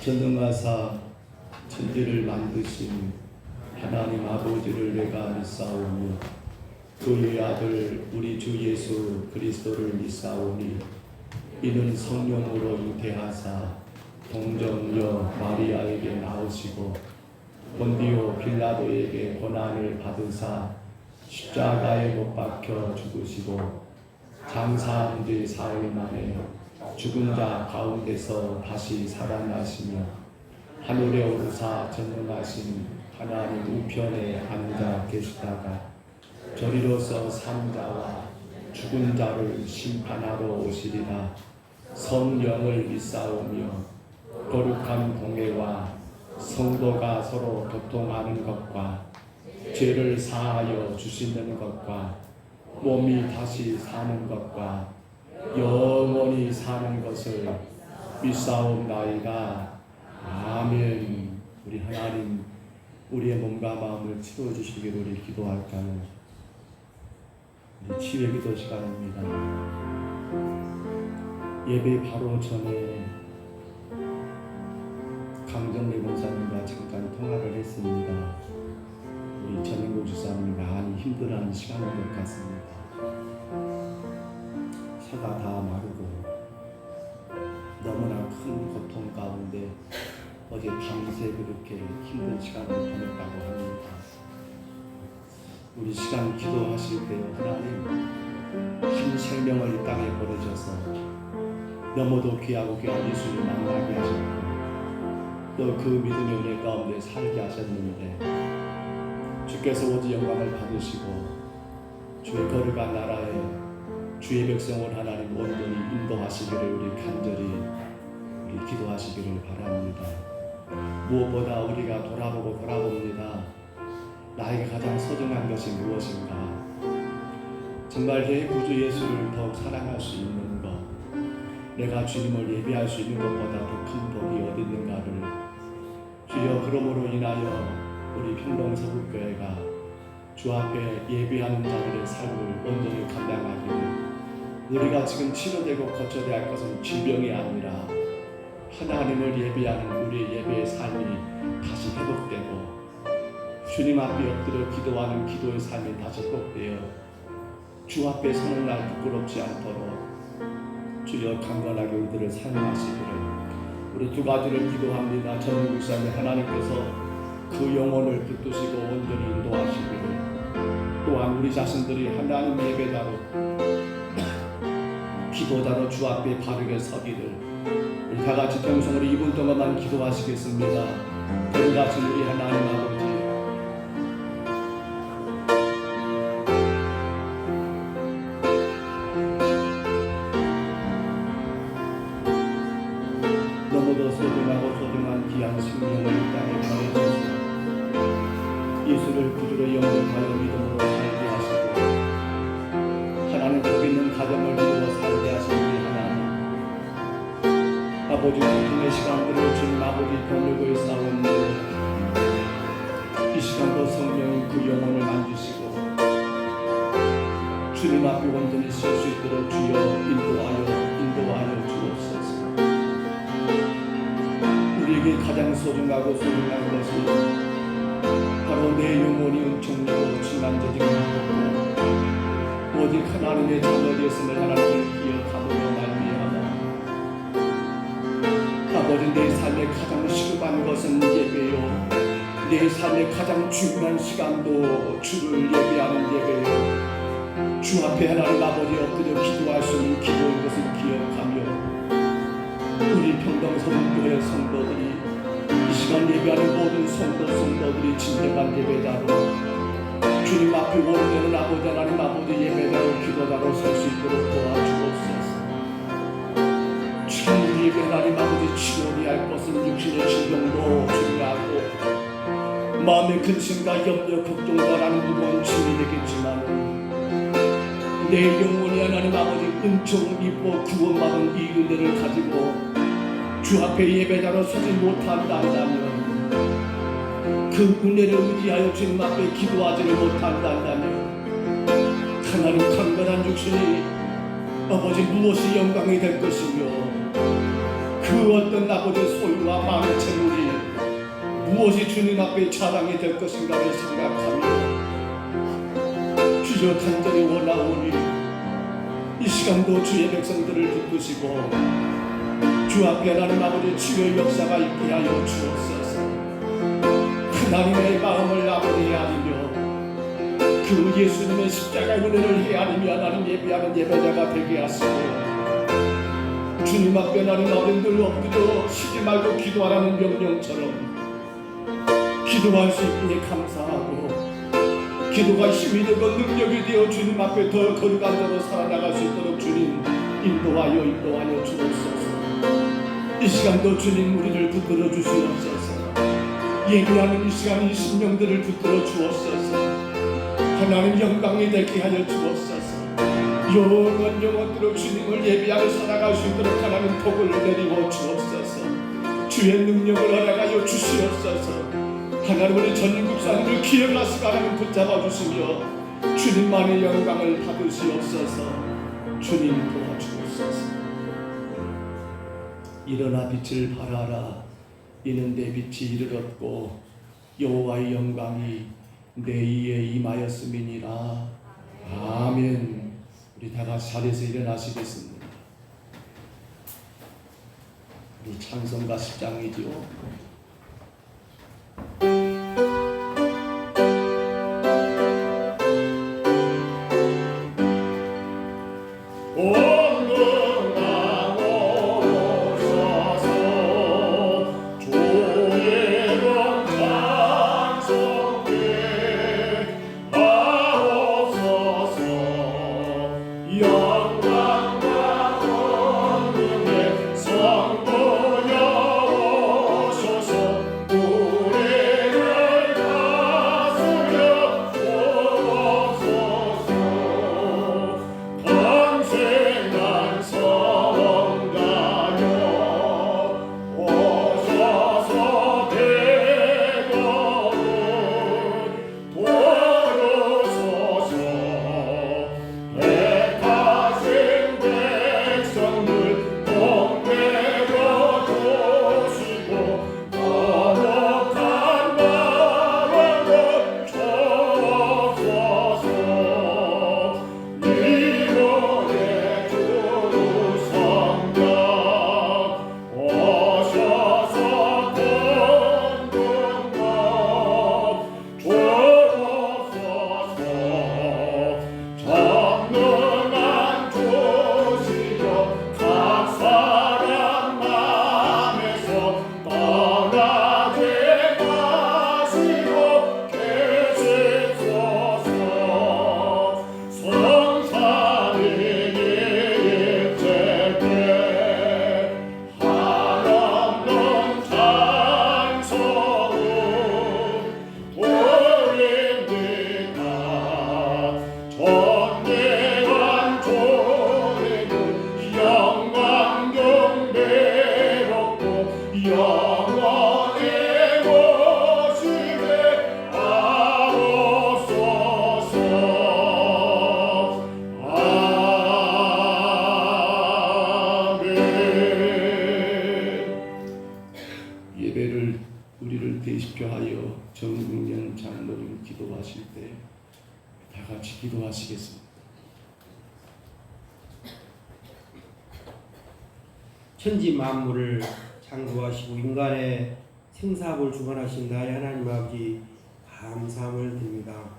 전능하사 천지를 만드신 하나님 아버지를 내가 믿사오니 그의 아들 우리 주 예수 그리스도를 믿사오니 이는 성령으로 잉태하사 동정녀 마리아에게 나오시고 본디오 빌라도에게 고난을 받으사 십자가에 못 박혀 죽으시고 장사한 지 사흘 만에 죽은 자 가운데서 다시 살아나시며 하늘에 오르사 전능하신 하나님 우편에 앉아 계시다가 저리로서 산자와 죽은 자를 심판하러 오시리라. 성령을 믿사오며 거룩한 공회와 성도가 서로 교통하는 것과 죄를 사하여 주시는 것과 몸이 다시 사는 것과 영원히 사는 것을 믿사옵나이다. 아멘. 우리 하나님, 우리의 몸과 마음을 치료해주시기를 우리 기도할까요? 우리 치유의 기도 시간입니다. 예배 바로 전에 강정래 목사님과 잠깐 통화를 했습니다. 우리 전인국 주사님이 많이 힘들어하는 시간인 것 같습니다. 혀가 다 마르고 너무나 큰 고통 가운데 어제 밤새 그렇게 힘든 시간을 보냈다고 합니다. 우리 시간 기도하실 때 하나님 한 생명을 이 땅에 보내셔서 너무도 귀하고 귀한 예수를 만나게 하셨고 또 그 믿음의 은혜 가운데 살게 하셨는데 주께서 오직 영광을 받으시고 주의 거룩한 나라에 주의 백성을 하나님 온전히 인도하시기를 우리 간절히 우리 기도하시기를 바랍니다. 무엇보다 우리가 돌아봅니다. 나에게 가장 소중한 것이 무엇인가? 정말 내 구주 예수를 더욱 사랑할 수 있는 것, 내가 주님을 예배할 수 있는 것보다 더 큰 복이 어디 있는가를 주여, 그러므로 인하여 우리 평동서북교회가 주 앞에 예배하는 자들의 삶을 온전히 감당하기를, 우리가 지금 치료되고 고쳐야 할 것은 질병이 아니라 하나님을 예배하는 우리의 예배의 삶이 다시 회복되고 주님 앞에 엎드려 기도하는 기도의 삶이 다시 회복되어 주 앞에 서는 날 부끄럽지 않도록 주여 강건하게 우리들을 사용하시기를 우리 두 가지를 기도합니다. 전인국 목사님, 하나님께서 그 영혼을 붙드시고 온전히 인도하시기를, 또한 우리 자신들이 하나님 예배자로 기도자로 주 앞에 바르게 서기를 우리 다같이 동성으로 2분 동안만 기도하시겠습니다. 거룩하신 우리 하나님 아버지, 너무도 소중하고 소중한 귀한 생명을 이 땅에 보내주시고 예수를 구주로 영접하여 믿음으로 살게 하시고 하나님 복 있는 가정을 이루어 살게 하신 우리 하나님 아버지, 고통의 시간들을 주님 아버지 병들고 있사오는데 이 시간도 성령이 그 영혼을 만지시고 주님 앞에 온전히 설 수 있도록 주여 인도하여 주옵소서. 우리에게 가장 소중하고 소중한 것이 바로 내 영혼이 은총되고 중간적인 것이고 오직 하나님의 자녀되었음을 하나님을 기억함으로 말미암아 아버지, 내 삶의 가장 시급한 것은 예배요, 내 삶의 가장 중요한 시간도 주를 예배하는 예배요, 주 앞에 하나님 아버지 엎드려 기도할 수 있는 기도인 것을 기억하며 우리 평동서북교회 성도들이 이 시간 예배하는 모든 성도들이 진정한 예배자로 주님 앞에 온전한 아버지 하나님 아버지 예배자로 기도자로 설 수 있도록 도와주옵소서. 지금 우리 예배 하나님 아버지 치료해야 할 것은 육신의 질병도 중요하고 마음의 근심과 염려 걱정과 라는 무거운 짐이 되겠지만 내 영혼이 하나님 아버지 은총 입고 구원받은 이 은혜를 가지고 주 앞에 예배자로 서지 못한다면, 그 은혜를 의지하여 주님 앞에 기도하지를 못한다면 하나님 강건한 육신이 아버지 무엇이 영광이 될 것이며 그 어떤 아버지 소유와 마음의 재물이 무엇이 주님 앞에 자랑이 될 것인가를 생각하며 주여 간절히 원하오니 이 시간도 주의 백성들을 붙드시고 주 앞에 하나님 아버지 치유의 역사가 있게 하여 주옵소서. 하나님의 마음을 아버지 헤아리며 그 예수님의 십자가 은혜를 헤아리며 하나님 예배하는 예배자가 되게 하시고 주님 앞에 나는 어른들 엎드려 쉬지 말고 기도하라는 명령처럼 기도할 수 있기에 감사하고, 기도가 힘이 되고 능력이 되어 주님 앞에 더 거룩한 살아나갈 수 있도록 주님 인도하여 주옵소서. 이 시간도 주님 우리를 붙들어 주시옵소서. 예배하는 이 시간 이 심령들을 붙들어 주옵소서. 하나님 영광이 되게 하여 주옵소서. 영원토록 주님을 예배하며 살아갈 수 있도록 하나님 복을 내리고 주옵소서. 주의 능력을 허락하여 주시옵소서. 하나님 우리 전국 사람을 기억하시고 하나님 붙잡아 주시며 주님만의 영광을 받으시옵소서. 주님 도와주옵소서. 일어나 빛을 발하라. 이는 내 빛이 이르렀고 여호와의 영광이 내 위에 임하였음이니라. 아멘. 우리 다 같이 자리에서 일어나시겠습니다. 우리 찬송가 10장이지요. 우리를 대식교하여 정국년 장로님 기도하실 때 다 같이 기도하시겠습니다. 천지 만물을 창조하시고 인간의 생사업을 주관하신 나의 하나님 아버지 감사함을 드립니다.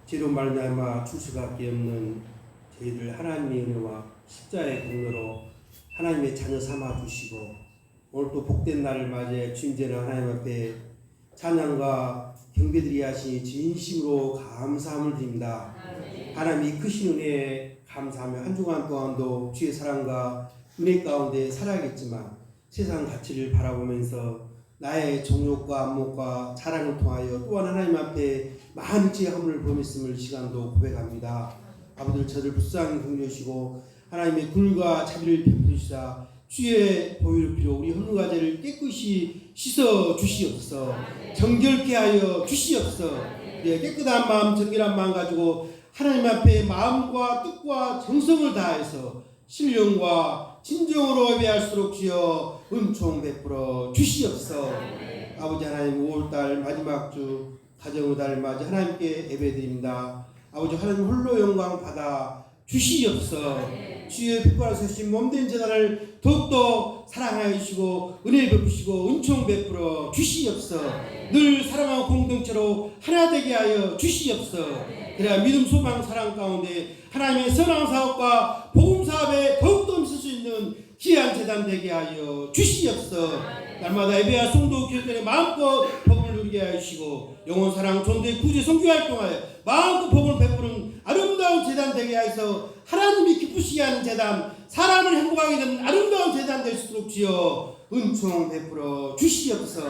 지로 말미암아 줄 수밖에 없는 저희들 하나님의 은혜와 십자의 공로로 하나님의 자녀 삼아 주시고 오늘 또 복된 날을 맞이해 주임되는 하나님 앞에 찬양과 경배드리 하시니 진심으로 감사함을 드립니다. 하나님이 크신 은혜에 감사하며 한 주간 동안도 주의 사랑과 은혜 가운데 살아야겠지만 세상 가치를 바라보면서 나의 정욕과 안목과 자랑을 통하여 또한 하나님 앞에 많은 죄의 허물을 범했음을 시간도 고백합니다. 아버지 저를 불쌍히 긍휼하시고 하나님의 굴과 자비를 베푸시사 주의 보혈을 필요 우리 허물과 죄를 깨끗이 씻어 주시옵소서. 정결케 하여 주시옵소서. 깨끗한 마음 정결한 마음 가지고 하나님 앞에 마음과 뜻과 정성을 다해서 신령과 진정으로 예배할수록 주여 은총 베풀어 주시옵소서. 아버지 하나님 5월달 마지막 주 가정의 달 맞이 하나님께 예배드립니다. 아버지 하나님 홀로 영광 받아 주시옵소서. 주의 빛과 세신 몸된 제단을 더욱더 사랑하여 주시고 은혜 베푸시고 은총 베풀어 주시옵소서. 늘 사랑하고 공동체로 하나 되게 하여 주시옵소서. 그래야 믿음 소망 사랑 가운데 하나님의 선한 사업과 복음 사업에 더욱더 있을 수 있는 귀한 재단 되게 하여 주시옵소서. 날마다 예배와 성도 교회들의 마음껏 복음을 누리게 하여 주시고 영혼 사랑 존재 구제 선교 활동하여 마음껏 복음을 베푸는 아름다운 재단 되게 하여서 하나님이 기쁘시게 하는 재단, 사람을 행복하게 되는 아름다운 재단 될 수 있도록 주여 은총 베풀어 주시옵소서.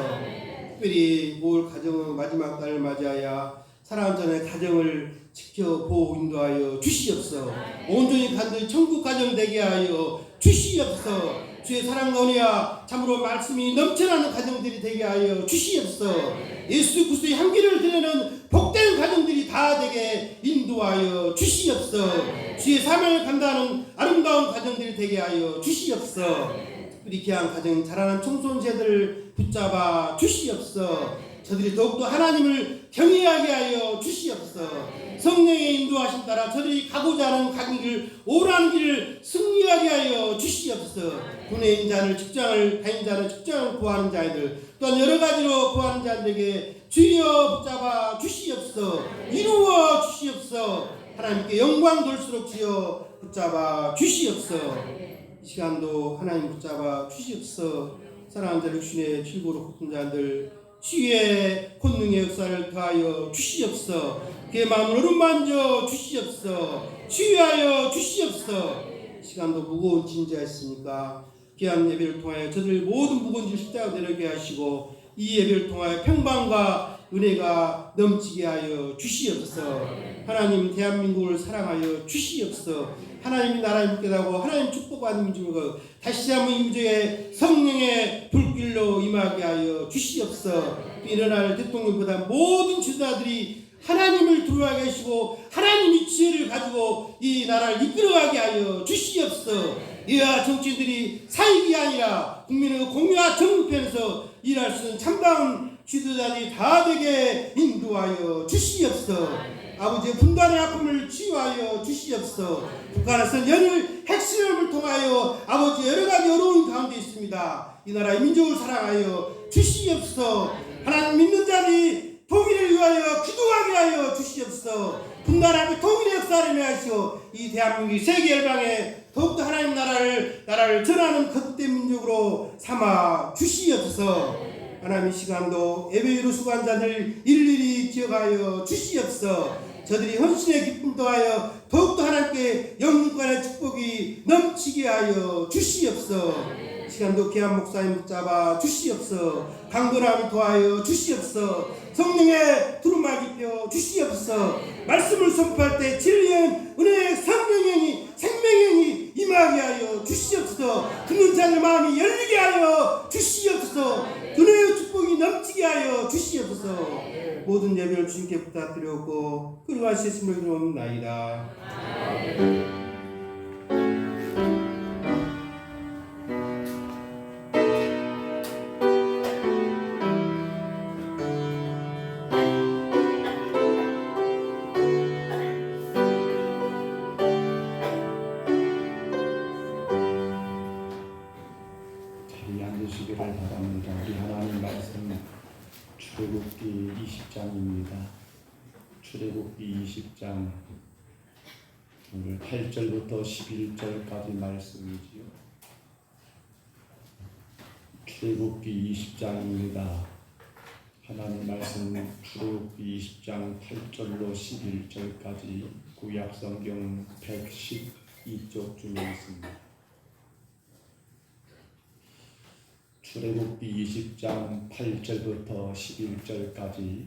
특별히 올 가정 마지막 달을 맞이하여 사랑하는 자의 가정을 지켜 보호 인도하여 주시옵소서. 온전히 간절히 천국 가정 되게 하여 주시옵소서. 주의 사랑과 은혜와 참으로 말씀이 넘쳐나는 가정들이 되게 하여 주시옵소서. 예수 그리스도의 향기를 드리는 복된 가정들이 다 되게 인도하여 주시옵소서. 주의 사명을 감당하는 아름다운 가정들이 되게 하여 주시옵소서. 특별히 귀한 가정 자라난 청소년세들을 붙잡아 주시옵소서. 저들이 더욱더 하나님을 경외하게 하여 주시옵소서. 성령의 인도하심 따라 저들이 가고자 하는 가는 길, 오라는 길을 승리하게 하여 주시옵소서. 군에 있는 자들, 직장을 다니는 자들, 직장을 구하는 자들, 또한 여러 가지로 구하는 자들에게 주여 붙잡아 주시옵소서. 이루어 주시옵소서. 하나님께 영광 돌수록 주여 붙잡아 주시옵소서. 이 시간도 하나님 붙잡아 주시옵소서. 사랑하는 자 육신의 출고로 고픈 자들 주의 권능의 역사를 더하여 주시옵소서. 그의 마음을 어루만져 주시옵소서. 치유하여 주시옵소서. 시간도 무거운 진지하였으니까 귀한 예배를 통하여 저들 모든 무거운 짐 십자가 내려게 하시고 이 예배를 통하여 평강과 은혜가 넘치게 하여 주시옵소서. 하나님 대한민국을 사랑하여 주시옵소서. 하나님이 나라를 믿게하고 하나님 축복받는 민족을 다시 한번 이 민족의 성령의 불길로 임하게 하여 주시옵소서. 일어날 대통령보다 모든 지도자들이 하나님을 두려워하게 하시고 하나님이 지혜를 가지고 이 나라를 이끌어가게 하여 주시옵소서. 이와 정치인들이 사익이 아니라 국민의 공유와 정부편에서 일할 수 있는 참다운 지도자들이 다 되게 인도하여 주시옵소서. 아버지의 분단의 아픔을 치유하여 주시옵소서. 북한에서 연일 핵실험을 통하여 아버지 여러 가지 어려운 가운데 있습니다. 이 나라의 민족을 사랑하여 주시옵소서. 하나님 믿는 자들이 통일을 위하여 기도하게 하여 주시옵소서. 분단하고 통일의 역사를 위하시고 이 대한민국이 세계 열방에 더욱더 하나님 나라를 전하는 거듭된 민족으로 삼아 주시옵소서. 하나님 이 시간도 예배로 수고한 자들 일일이 기억하여 주시옵소서. 저들이 헌신의 기쁨 더하여 더욱더 하나님께 영육간의 축복이 넘치게 하여 주시옵소서. 시간도 귀한 목사님 붙잡아 주시옵소서. 강건함을 더하여 주시옵소서. 성령의 두루마기 입혀 주시옵소서. 말씀을 선포할 때 진리의 은혜의 성령의 생명의 임하게 하여 주시옵소서. 듣는 자들 마음이 열리게 하여 주시옵소서. 은혜의 축복이 넘치게 하여 주시옵소서. 모든 예배를 주님께 부탁드렸고 그리고 하시겠음을 기도합나이다. 앉으시기를 바랍니다. 우리 하나님 말씀 출애굽기 20장입니다. 출애굽기 20장 오늘 8절부터 11절까지 말씀이지요. 출애굽기 20장입니다. 하나님 말씀 출애굽기 20장 8절로 11절까지 구약성경 112쪽 중에 있습니다. 출애굽기 20장 8절부터 11절까지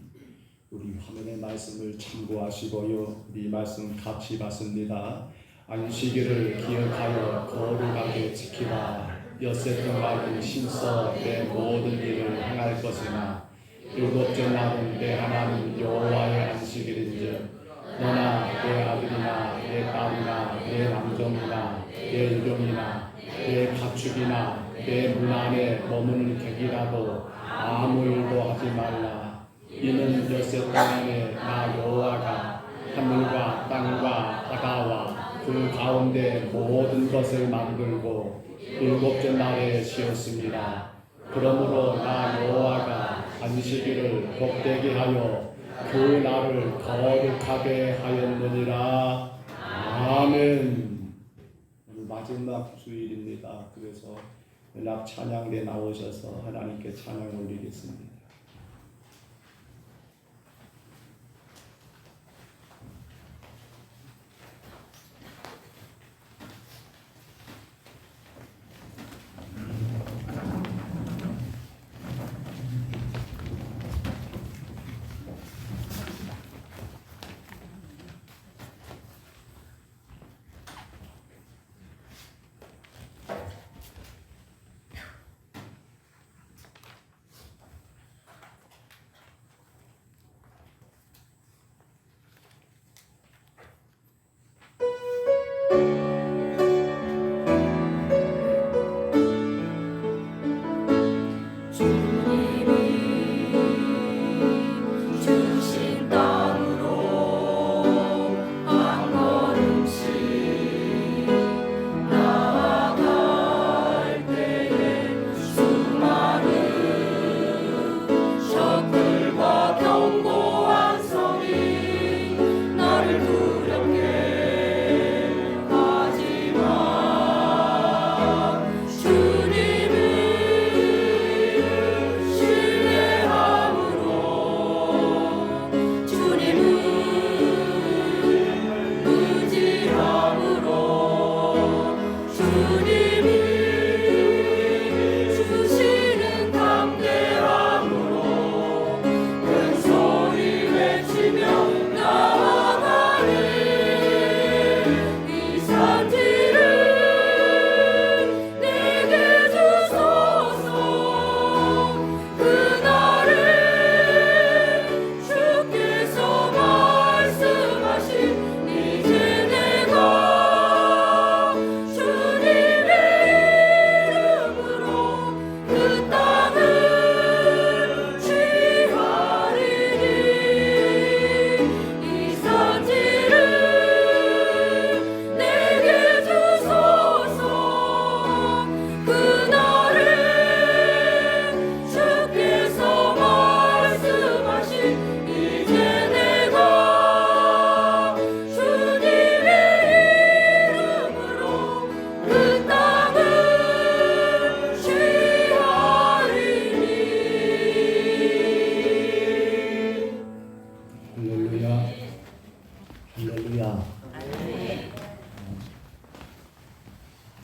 우리 화면의 말씀을 참고하시고요. 우리 말씀 같이 받습니다. 안식일을 기억하여 거룩하게 지키라. 엿새 동안은 신서 내 모든 일을 행할 것이나 일곱째 날은 내 하나님 여호와의 안식일인즉 너나 내 아들이나 내 딸이나 내 남종이나 내 여종이나 내 가축이나 내 문 안에 머무는 객이라도 아무 일도 하지 말라. 이는 엿새 동안에 나 여호와가 하늘과 땅과 바다와 그 그 가운데 모든 것을 만들고 일곱째 날에 쉬었습니다. 그러므로 나 여호와가 안식일을 복되게 하여 그 날을 거룩하게 하였느니라. 아멘. 오늘 마지막 주일입니다. 그래서 연합 찬양대 나오셔서 하나님께 찬양 올리겠습니다.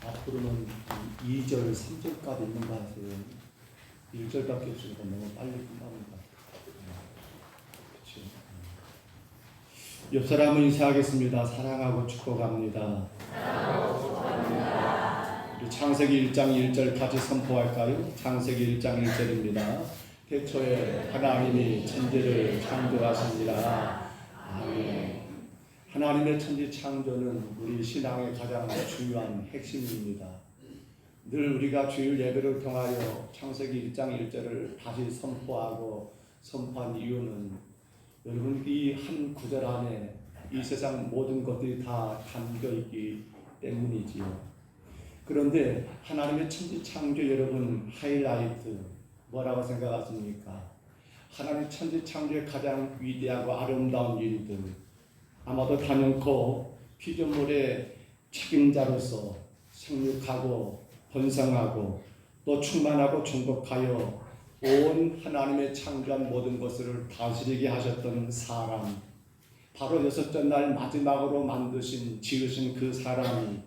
앞으로는 2절, 3절까지 있는 거 아세요? 1절밖에 없으니까 너무 빨리 끝나는 것 같아요. 그렇죠? 옆 사람은 인사하겠습니다. 사랑하고 축복합니다. 우리 창세기 1장 1절 같이 선포할까요? 창세기 1장 1절입니다. 태초에 하나님이 천지를 창조하시니라. 아멘. 하나님의 천지 창조는 우리 신앙의 가장 중요한 핵심입니다. 늘 우리가 주일 예배를 통하여 창세기 1장 1절을 다시 선포한 이유는 여러분 이 한 구절 안에 이 세상 모든 것들이 다 담겨 있기 때문이지요. 그런데 하나님의 천지 창조 여러분 하이라이트 뭐라고 생각하십니까? 하나님의 천지 창조의 가장 위대하고 아름다운 일들, 아마도 단연코 피조물의 책임자로서 생육하고 번성하고 또 충만하고 정복하여 온 하나님의 창조한 모든 것을 다스리게 하셨던 사람, 바로 여섯째 날 마지막으로 지으신 그 사람이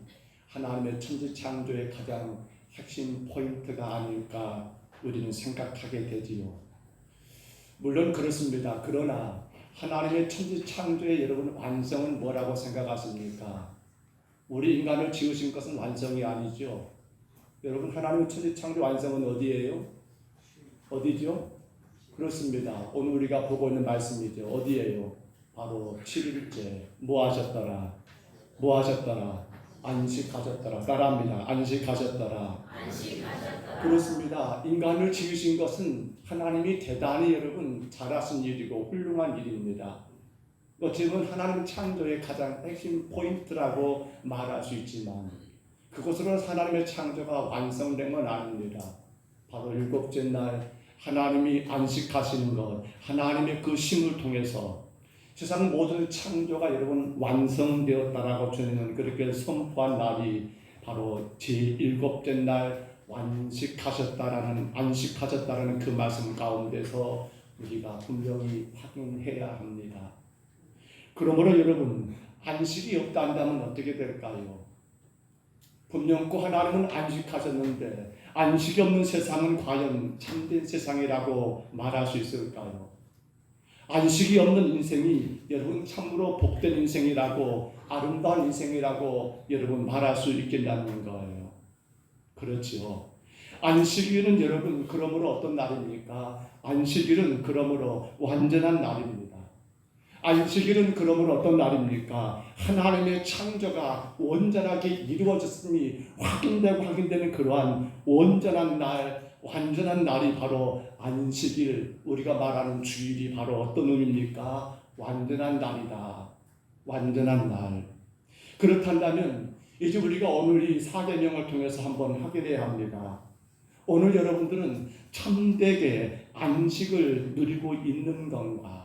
하나님의 천지 창조의 가장 핵심 포인트가 아닐까 우리는 생각하게 되지요. 물론 그렇습니다. 그러나 하나님의 천지 창조의 여러분 완성은 뭐라고 생각하십니까? 우리 인간을 지으신 것은 완성이 아니죠. 여러분 하나님의 천지 창조 완성은 어디예요? 어디죠? 그렇습니다. 오늘 우리가 보고 있는 말씀이죠. 어디예요? 바로 7일째 뭐 하셨더라? 뭐 하셨더라? 안식하셨더라. 따라합니다. 안식하셨더라. 그렇습니다. 인간을 지으신 것은 하나님이 대단히 여러분 잘하신 일이고 훌륭한 일입니다. 어찌 보면 하나님 창조의 가장 핵심 포인트라고 말할 수 있지만 그것으로 하나님의 창조가 완성된 건 아닙니다. 바로 일곱째 날 하나님이 안식하시는 것, 하나님의 그 심을 통해서 세상 모든 창조가 여러분 완성되었다라고 주님은 그렇게 선포한 날이 바로 제7째 날 안식하셨다라는 그 말씀 가운데서 우리가 분명히 확인해야 합니다. 그러므로 여러분 안식이 없다 한다면 어떻게 될까요? 분명코 하나님은 안식하셨는데 안식이 없는 세상은 과연 참된 세상이라고 말할 수 있을까요? 안식이 없는 인생이 여러분 참으로 복된 인생이라고 아름다운 인생이라고 여러분 말할 수 있겠냐는 거예요. 그렇죠. 안식일은 여러분 그러므로 어떤 날입니까? 안식일은 그러므로 완전한 날입니다. 안식일은 그러므로 어떤 날입니까? 하나님의 창조가 온전하게 이루어졌음이 확인되는 그러한 온전한 날, 완전한 날이 바로 안식일, 우리가 말하는 주일이 바로 어떤 의미입니까? 완전한 날이다. 완전한 날. 그렇다면 이제 우리가 오늘 이 사계명을 통해서 한번 확인해야 합니다. 오늘 여러분들은 참되게 안식을 누리고 있는 건가?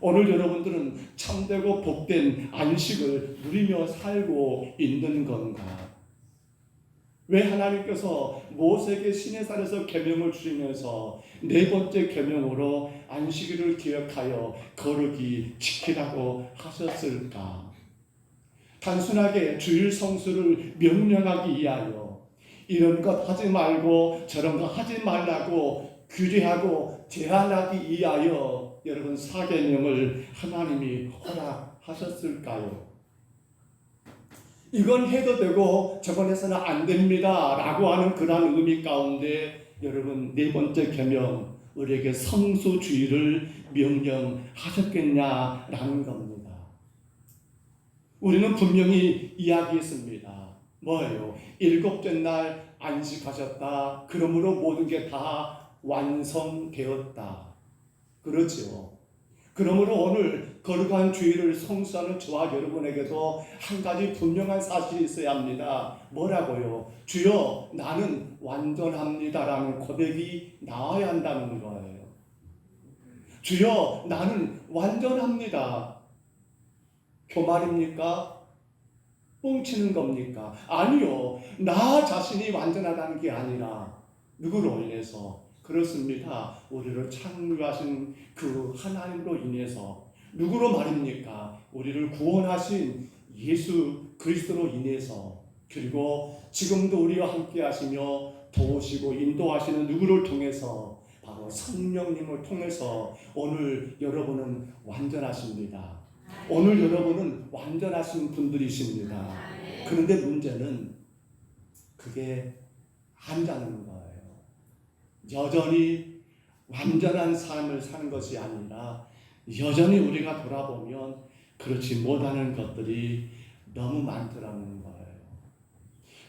오늘 여러분들은 참되고 복된 안식을 누리며 살고 있는 건가? 왜 하나님께서 모세에게 시내산에서 계명을 주시면서 네 번째 계명으로 안식일을 기억하여 거룩히 지키라고 하셨을까? 단순하게 주일 성수를 명령하기 위하여 이런 것 하지 말고 저런 것 하지 말라고 규제하고 제한하기 위하여 여러분 사계명을 하나님이 허락하셨을까요? 이건 해도 되고 저건 해서는 안 됩니다 라고 하는 그러한 의미 가운데 여러분 네 번째 계명 우리에게 성수주의를 명령하셨겠냐라는 겁니다. 우리는 분명히 이야기했습니다. 뭐예요? 일곱째 날 안식하셨다. 그러므로 모든 게 다 완성되었다. 그렇죠. 그러므로 오늘 거룩한 주일을 성수하는 저와 여러분에게도 한 가지 분명한 사실이 있어야 합니다. 뭐라고요? 주여 나는 완전합니다라는 고백이 나와야 한다는 거예요. 주여 나는 완전합니다. 교말입니까? 뻥치는 겁니까? 아니요. 나 자신이 완전하다는 게 아니라 누구로 인해서? 그렇습니다. 우리를 창조하신 그 하나님으로 인해서 누구로 말입니까? 우리를 구원하신 예수 그리스도로 인해서 그리고 지금도 우리와 함께 하시며 도우시고 인도하시는 누구를 통해서 바로 성령님을 통해서 오늘 여러분은 완전하십니다. 오늘 여러분은 완전하신 분들이십니다. 그런데 문제는 그게 아니라는 거예요. 여전히 완전한 삶을 사는 것이 아니라 여전히 우리가 돌아보면 그렇지 못하는 것들이 너무 많더라는 거예요.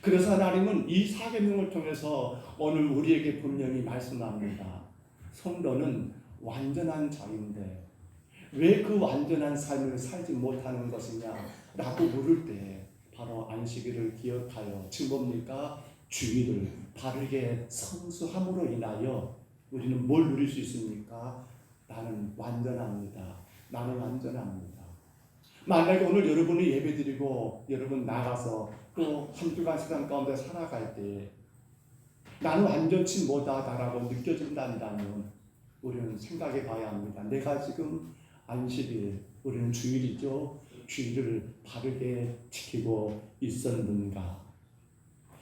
그래서 하나님은 이 사계명을 통해서 오늘 우리에게 분명히 말씀합니다. 성도는 완전한 자인데 왜 그 완전한 삶을 살지 못하는 것이냐라고 물을 때 바로 안식일을 기억하여 즉 뭡니까? 주일을 바르게 성수함으로 인하여 우리는 뭘 누릴 수 있습니까? 나는 완전합니다. 나는 완전합니다. 만약에 오늘 여러분이 예배드리고 여러분 나가서 또 한 주간 세상 가운데 살아갈 때 나는 완전치 못하다라고 느껴진다면 우리는 생각해 봐야 합니다. 내가 지금 안식일, 우리는 주일이죠. 주일을 바르게 지키고 있었는가?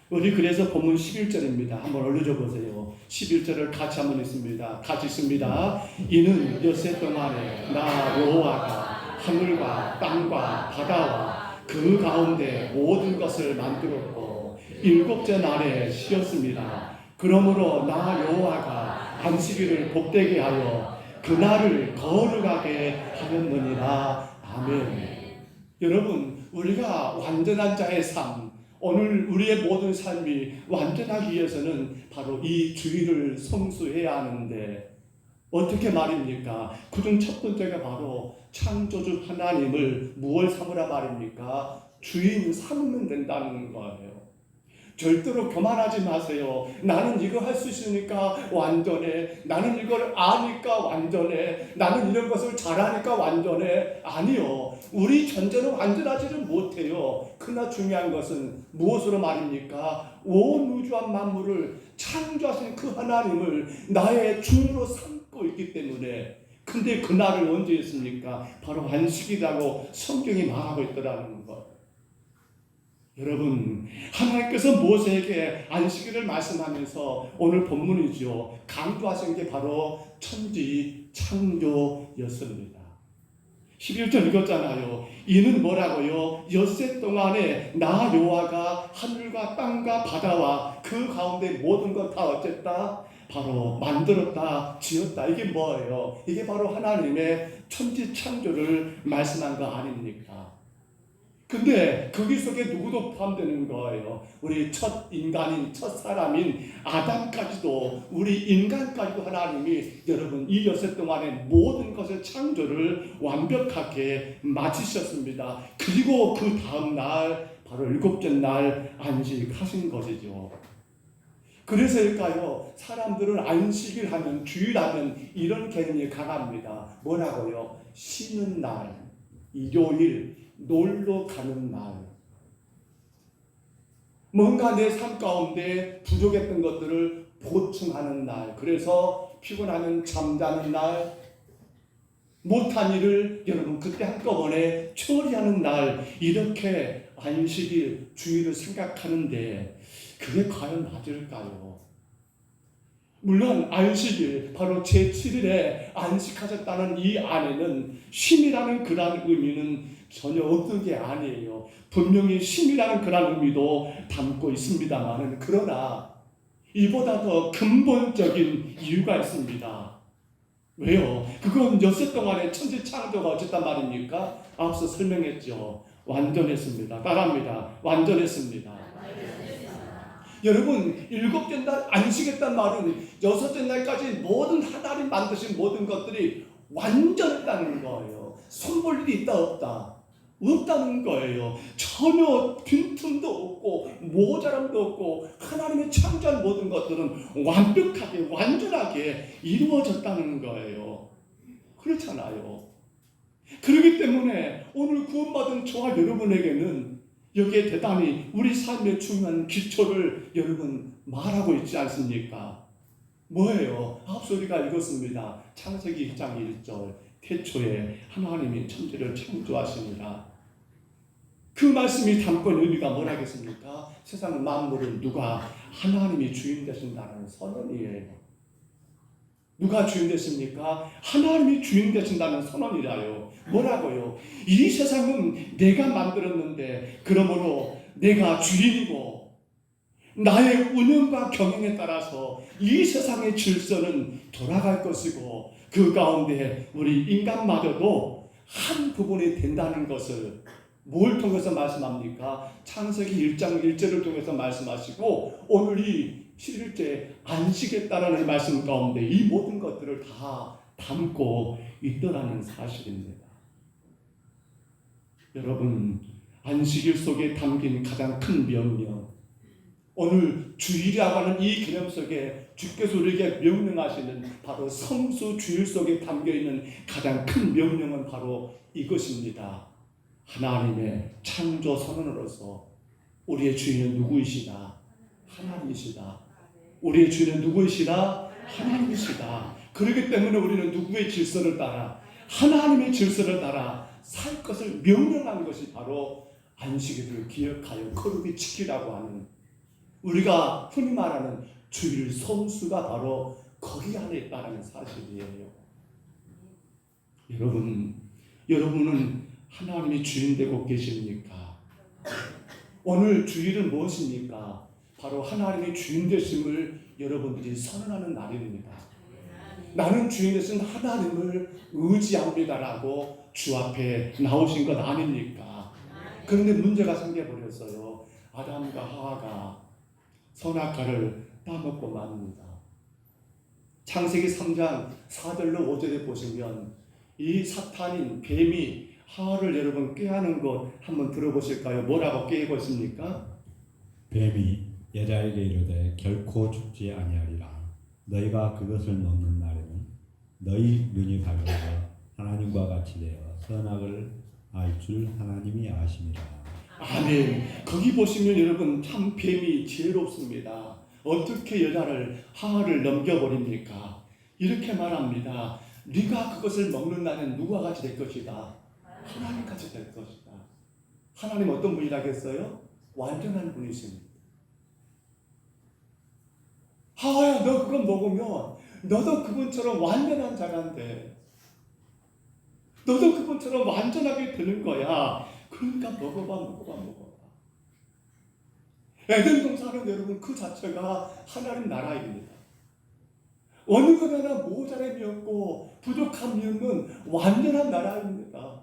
우리 그래서 본문 11절입니다. 한번 올려줘 보세요. 11절을 같이 한번 읽습니다. 같이 읽습니다. 이는 엿새 동안에 나 여호와가 하늘과 땅과 바다와 그 가운데 모든 것을 만들었고 일곱째 날에 쉬었습니다. 그러므로 나 여호와가 안식일을 복되게 하여 그날을 거룩하게 하였느니라. 아멘. 여러분 우리가 완전한 자의 삶 오늘 우리의 모든 삶이 완전하기 위해서는 바로 이 주일을 성수해야 하는데 어떻게 말입니까? 그중 첫 번째가 바로 창조주 하나님을 무엇 삼으라 말입니까? 주인 삼으면 된다는 거예요. 절대로 교만하지 마세요. 나는 이거 할 수 있으니까 완전해. 나는 이걸 아니까 완전해. 나는 이런 것을 잘하니까 완전해. 아니요. 우리 존재는 완전하지를 못해요. 그러나 중요한 것은 무엇으로 말입니까? 온 우주와 만물을 창조하신 그 하나님을 나의 주로 삼고 있기 때문에. 근데 그날을 언제 했습니까? 바로 안식이라고 성경이 말하고 있더라는 것. 여러분, 하나님께서 모세에게 안식일을 말씀하면서 오늘 본문이죠. 강조하신 게 바로 천지 창조였습니다. 11절 읽었잖아요. 이는 뭐라고요? 엿새 동안에 나 여호와가 하늘과 땅과 바다와 그 가운데 모든 것 다 어쨌다? 바로 만들었다, 지었다. 이게 뭐예요? 이게 바로 하나님의 천지 창조를 말씀한 거 아닙니까? 근데 거기 속에 누구도 포함되는 거예요. 우리 첫 인간인, 첫 사람인 아담까지도, 우리 인간까지도 하나님이 여러분 이 엿새 동안에 모든 것의 창조를 완벽하게 마치셨습니다. 그리고 그 다음 날 바로 일곱째 날 안식하신 것이죠. 그래서일까요? 사람들은 안식일 하면, 주일 하면 이런 개념이 강합니다. 뭐라고요? 쉬는 날, 일요일, 놀러 가는 날, 뭔가 내 삶 가운데 부족했던 것들을 보충하는 날, 그래서 피곤하면 잠자는 날, 못한 일을 여러분 그때 한꺼번에 처리하는 날, 이렇게 안식일, 주일을 생각하는데 그게 과연 맞을까요? 물론 안식일, 바로 제7일에 안식하셨다는 이 안에는 쉼이라는 그런 의미는 전혀 없는 게 아니에요. 분명히 쉼이라는 그런 의미도 담고 있습니다만, 그러나 이보다 더 근본적인 이유가 있습니다. 왜요? 그건 엿새 동안에 천지 창조가 어쨌단 말입니까? 앞서 설명했죠. 완전했습니다. 따라합니다. 완전했습니다. 여러분, 일곱째 날 안식했단 말은 여섯째 날까지 모든 하나님 만드신 모든 것들이 완전했다는 거예요. 손볼 일이 있다 없다? 없다는 거예요. 전혀 빈틈도 없고 모자람도 없고 하나님의 창조한 모든 것들은 완벽하게 완전하게 이루어졌다는 거예요. 그렇잖아요. 그렇기 때문에 오늘 구원받은 저와 여러분에게는 여기에 대단히 우리 삶의 중요한 기초를 여러분 말하고 있지 않습니까? 뭐예요? 앞서 우리가 읽었습니다. 창세기 1장 1절 태초에 하나님이 천지를 창조하시니라. 그 말씀이 담고 있는 의미가 뭐라겠습니까? 세상 만물은 누가? 하나님이 주인 되신다는 선언이에요. 누가 주인 되십니까? 하나님이 주인 되신다는 선언이라요. 뭐라고요? 이 세상은 내가 만들었는데 그러므로 내가 주인이고 나의 운영과 경영에 따라서 이 세상의 질서는 돌아갈 것이고 그 가운데 우리 인간마저도 한 부분이 된다는 것을 뭘 통해서 말씀합니까? 창세기 1장 1절을 통해서 말씀하시고 오늘 이 7일째 안식했다라는 말씀 가운데 이 모든 것들을 다 담고 있더라는 사실입니다. 여러분, 안식일 속에 담긴 가장 큰 명령, 오늘 주일이라고 하는 이 개념 속에 주께서 우리에게 명령하시는 바로 성수 주일 속에 담겨있는 가장 큰 명령은 바로 이것입니다. 하나님의 창조 선언으로서 우리의 주인은 누구이시다? 하나님이시다. 우리의 주인은 누구이시다? 하나님이시다. 그렇기 때문에 우리는 누구의 질서를 따라? 하나님의 질서를 따라 살 것을 명령한 것이 바로 안식일을 기억하여 거룩히 지키라고 하는, 우리가 흔히 말하는 주일 성수가 바로 거기 안에 있다는 사실이에요. 여러분은 하나님이 주인 되고 계십니까? 오늘 주일은 무엇입니까? 바로 하나님의 주인 되심을 여러분들이 선언하는 날입니다. 나는 주인 되신 하나님을 의지합니다라고 주 앞에 나오신 것 아닙니까? 그런데 문제가 생겨버렸어요. 아담과 하와가 선악과를 따먹고 맙니다. 창세기 3장 4절로 5절에 보시면 이 사탄인 뱀이 하와를 여러분 꾀하는 것 한번 들어보실까요? 뭐라고 꾀고 있습니까? 뱀이 여자에게 이르되 결코 죽지 아니하리라. 너희가 그것을 먹는 날에는 너희 눈이 밝아져 하나님과 같이 되어 선악을 알 줄 하나님이 아심이라. 아멘. 거기 보시면 여러분 참 뱀이 지혜롭습니다. 어떻게 여자를 하와를 넘겨버립니까? 이렇게 말합니다. 네가 그것을 먹는 날엔 누가 같이 될 것이다? 하나님 같이 될 것이다. 하나님 어떤 분이라겠어요? 완전한 분이십니다. 하와야, 너 그거 먹으면 너도 그분처럼 완전한 자가 돼. 너도 그분처럼 완전하게 되는 거야. 그러니까 먹어봐. 에덴 동산은 여러분 그 자체가 하나님 나라입니다. 어느 것 하나 모자람이 없고 부족함이 없는 완전한 나라입니다.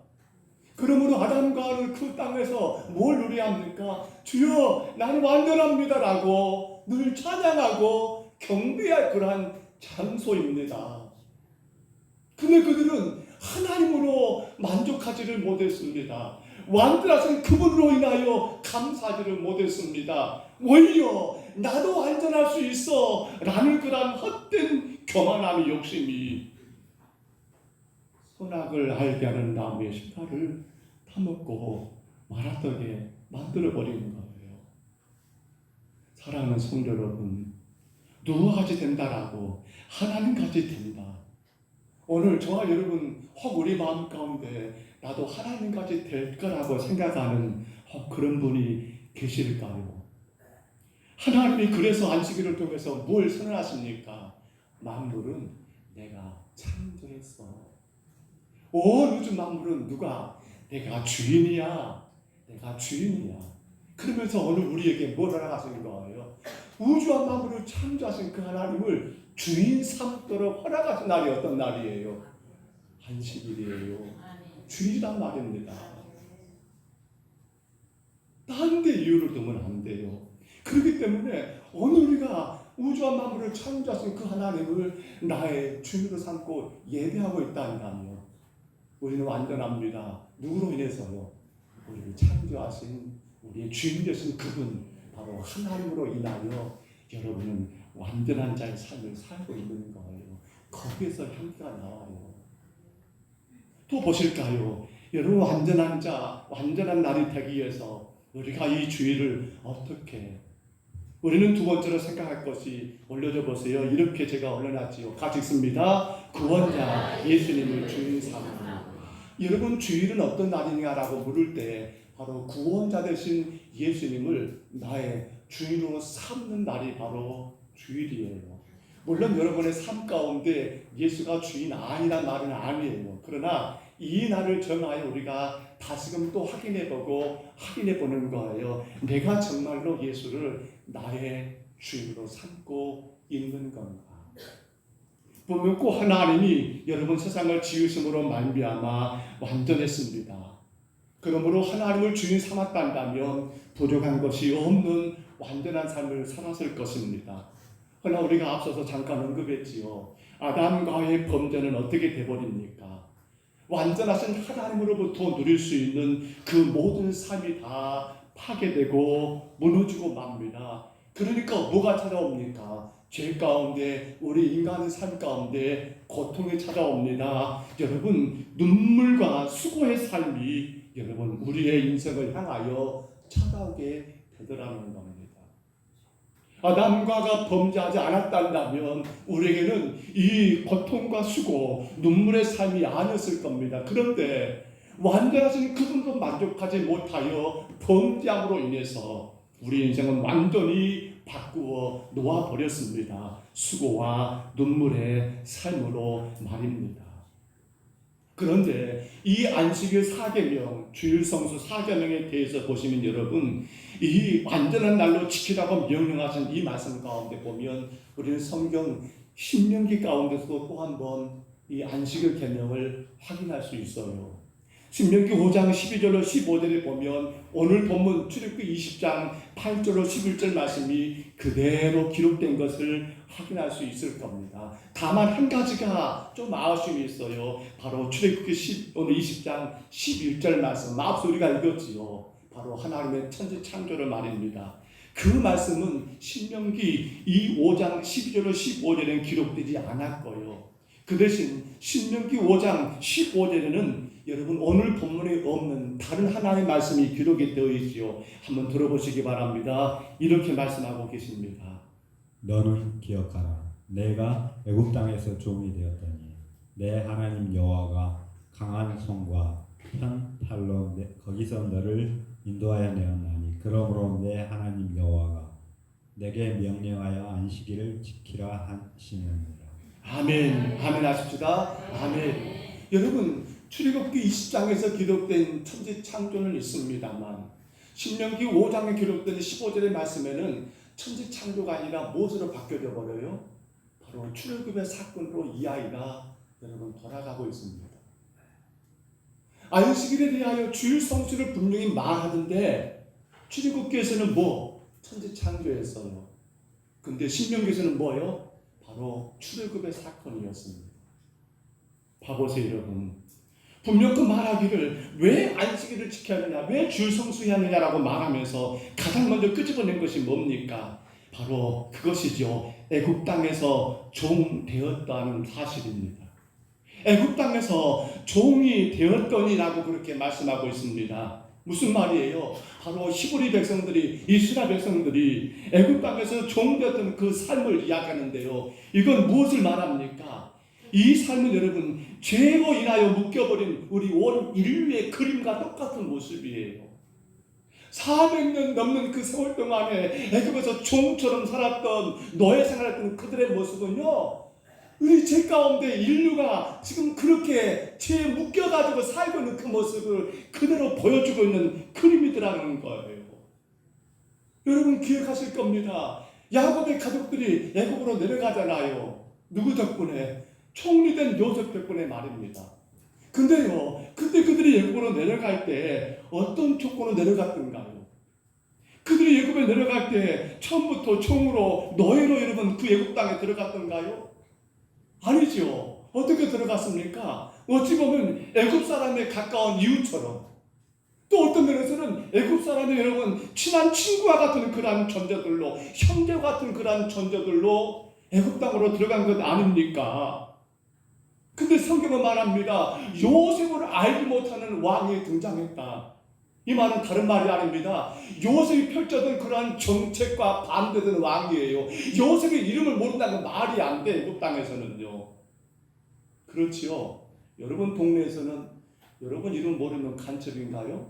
그러므로 아담과 하와는 그 땅에서 뭘 누려합니까? 주여, 나는 완전합니다라고 늘 찬양하고 경배할 그러한 장소입니다. 근데 그들은 하나님으로 만족하지를 못했습니다. 완전하신 그분으로 인하여 감사하지를 못했습니다. 오히려 나도 완전할 수 있어 라는 그런 헛된 교만함의 욕심이 선악을 알게 하는 나무의 실과를 타먹고 말았더게 만들어버리는 거예요. 사랑하는 성도 여러분, 누구와 같이 된다라고 하나님같이 된다. 오늘 저와 여러분 혹 우리 마음 가운데 나도 하나님같이 될 거라고 생각하는 혹 그런 분이 계실까요? 하나님이 그래서 안식일을 통해서 뭘 선언하십니까? 만물은 내가 창조했어. 온 우주 만물은 누가? 내가 주인이야. 내가 주인이야. 그러면서 오늘 우리에게 뭘 허락하시는 거예요? 우주와 만물을 창조하신 그 하나님을 주인 삼도록 허락하신 날이 어떤 날이에요? 안식일이에요. 주일이란 말입니다. 딴 데 이유를 두면 안 돼요. 그렇기 때문에 오늘 우리가 우주와 만물을 창조하신 그 하나님을 나의 주인으로 삼고 예배하고 있다면 우리는 완전합니다. 누구로 인해서요? 우리를 창조하신 우리의 주인 되신 그분, 바로 하나님으로 인하여 여러분은 완전한 자의 삶을 살고 있는 거예요. 거기에서 향기가 나와요. 또 보실까요? 여러분 완전한 자, 완전한 날이 되기 위해서 우리가 이 주일을 어떻게, 우리는 두 번째로 생각할 것이, 올려줘 보세요. 이렇게 제가 올려놨지요. 같이 읽습니다. 구원자 예수님을 주인 삼고. 여러분 주일은 어떤 날이냐라고 물을 때 바로 구원자 되신 예수님을 나의 주인으로 삼는 날이 바로 주일이에요. 물론 여러분의 삶 가운데 예수가 주인 아니란 말은 아니에요. 그러나 이 날을 정하여 우리가 다시금 또 확인해보고 확인해보는 거예요. 내가 정말로 예수를 나의 주인으로 삼고 있는 건가? 보면 꼭 하나님이 여러분 세상을 지으심으로 말미암아 완전했습니다. 그러므로 하나님을 주인 삼았다면 부족한 것이 없는 완전한 삶을 살았을 것입니다. 그러나 우리가 앞서서 잠깐 언급했지요. 아담과의 범죄는 어떻게 돼버립니까? 완전하신 하나님으로부터 누릴 수 있는 그 모든 삶이 다 파괴되고 무너지고 맙니다. 그러니까 뭐가 찾아옵니까? 죄 가운데, 우리 인간의 삶 가운데 고통이 찾아옵니다. 여러분, 눈물과 수고의 삶이 여러분 우리의 인생을 향하여 찾아오게 되더라는 겁니다. 아담과가 범죄하지 않았다면 우리에게는 이 고통과 수고, 눈물의 삶이 아니었을 겁니다. 그런데 완전하신 그분도 만족하지 못하여 범죄함으로 인해서 우리 인생은 완전히 바꾸어 놓아버렸습니다. 수고와 눈물의 삶으로 말입니다. 그런데 이 안식일 4계명, 주일 성수 4계명에 대해서 보시면 여러분, 이 완전한 날로 지키라고 명령하신 이 말씀 가운데 보면 우리는 성경 신명기 가운데서도 또 한 번 이 안식일 계명을 확인할 수 있어요. 신명기 5장 12절로 15절에 보면 오늘 본문 출애굽기 20장 8절로 11절 말씀이 그대로 기록된 것을 확인할 수 있을 겁니다. 다만 한 가지가 좀 아쉬움이 있어요. 바로 출애굽기 오늘 20장 11절 말씀 앞서 우리가 읽었지요. 바로 하나님의 천지 창조를 말입니다. 그 말씀은 신명기 5장 12절로 15절에는 기록되지 않았고요. 그 대신 신명기 5장 15절에는 여러분 오늘 본문에 없는 다른 하나님의 말씀이 기록이 되어 있지요. 한번 들어보시기 바랍니다. 이렇게 말씀하고 계십니다. 너는 기억하라. 내가 애굽 땅에서 종이 되었더니 내 하나님 여호와가 강한 손과 편 팔로 거기서 너를 인도하여 내었나니 그러므로 내 하나님 여호와가 내게 명령하여 안식일을 지키라 하시느니라. 아멘. 아멘 하십시다. 아멘. 여러분 출애굽기 20장에서 기록된 천지 창조는 있습니다만 신명기 5장에 기록된 15절의 말씀에는 천지 창조가 아니라 무엇으로 바뀌어져 버려요? 바로 출애굽의 사건으로 이 아이가 여러분 돌아가고 있습니다. 안식일에 대하여 주일 성수를 분명히 말하던데 출애굽기에서는 천지 창조였어요. 근데 신명기에서는 뭐예요? 바로 출애굽의 사건이었습니다. 봐보세요 여러분. 분명 그 말하기를 왜 안식일을 지켜야 하느냐, 왜 주일 성수해야 하느냐라고 말하면서 가장 먼저 끄집어낸 것이 뭡니까? 바로 그것이죠. 애굽 땅에서 종 되었다는 사실입니다. 애굽 땅에서 종이 되었더니라고 그렇게 말씀하고 있습니다. 무슨 말이에요? 바로 히브리 백성들이, 이스라엘 백성들이 애굽 땅에서 종 되었던 그 삶을 이야기하는데요. 이건 무엇을 말합니까? 이 삶은 여러분 죄로 인하여 묶여버린 우리 온 인류의 그림과 똑같은 모습이에요. 400년 넘는 그 세월 동안에 애굽에서 종처럼 살았던 노예 생활했던 그들의 모습은요, 우리 죄 가운데 인류가 지금 그렇게 죄에 묶여가지고 살고 있는 그 모습을 그대로 보여주고 있는 그림이더라는 거예요. 여러분 기억하실 겁니다. 야곱의 가족들이 애굽으로 내려가잖아요. 누구 덕분에? 총리된 요셉 덕분에 말입니다. 근데요, 그때 그들이 애굽으로 내려갈 때 어떤 조건으로 내려갔던가요? 그들이 애굽에 내려갈 때 처음부터 총으로 노예로 여러분 그 애굽 땅에 들어갔던가요? 아니죠. 어떻게 들어갔습니까? 어찌 보면 애굽 사람에 가까운 이웃처럼, 또 어떤 면에서는 애굽 사람의 여러분 친한 친구와 같은 그러한 존재들로, 형제와 같은 그러한 존재들로 애굽 땅으로 들어간 것 아닙니까? 근데 성경은 말합니다. 요셉을 알지 못하는 왕이 등장했다. 이 말은 다른 말이 아닙니다. 요셉이 펼쳤던 그러한 정책과 반대되는 왕이에요. 요셉의 이름을 모른다는 말이 안 돼, 애굽 땅에서는요. 그렇지요. 여러분 동네에서는 여러분 이름 모르면 간첩인가요?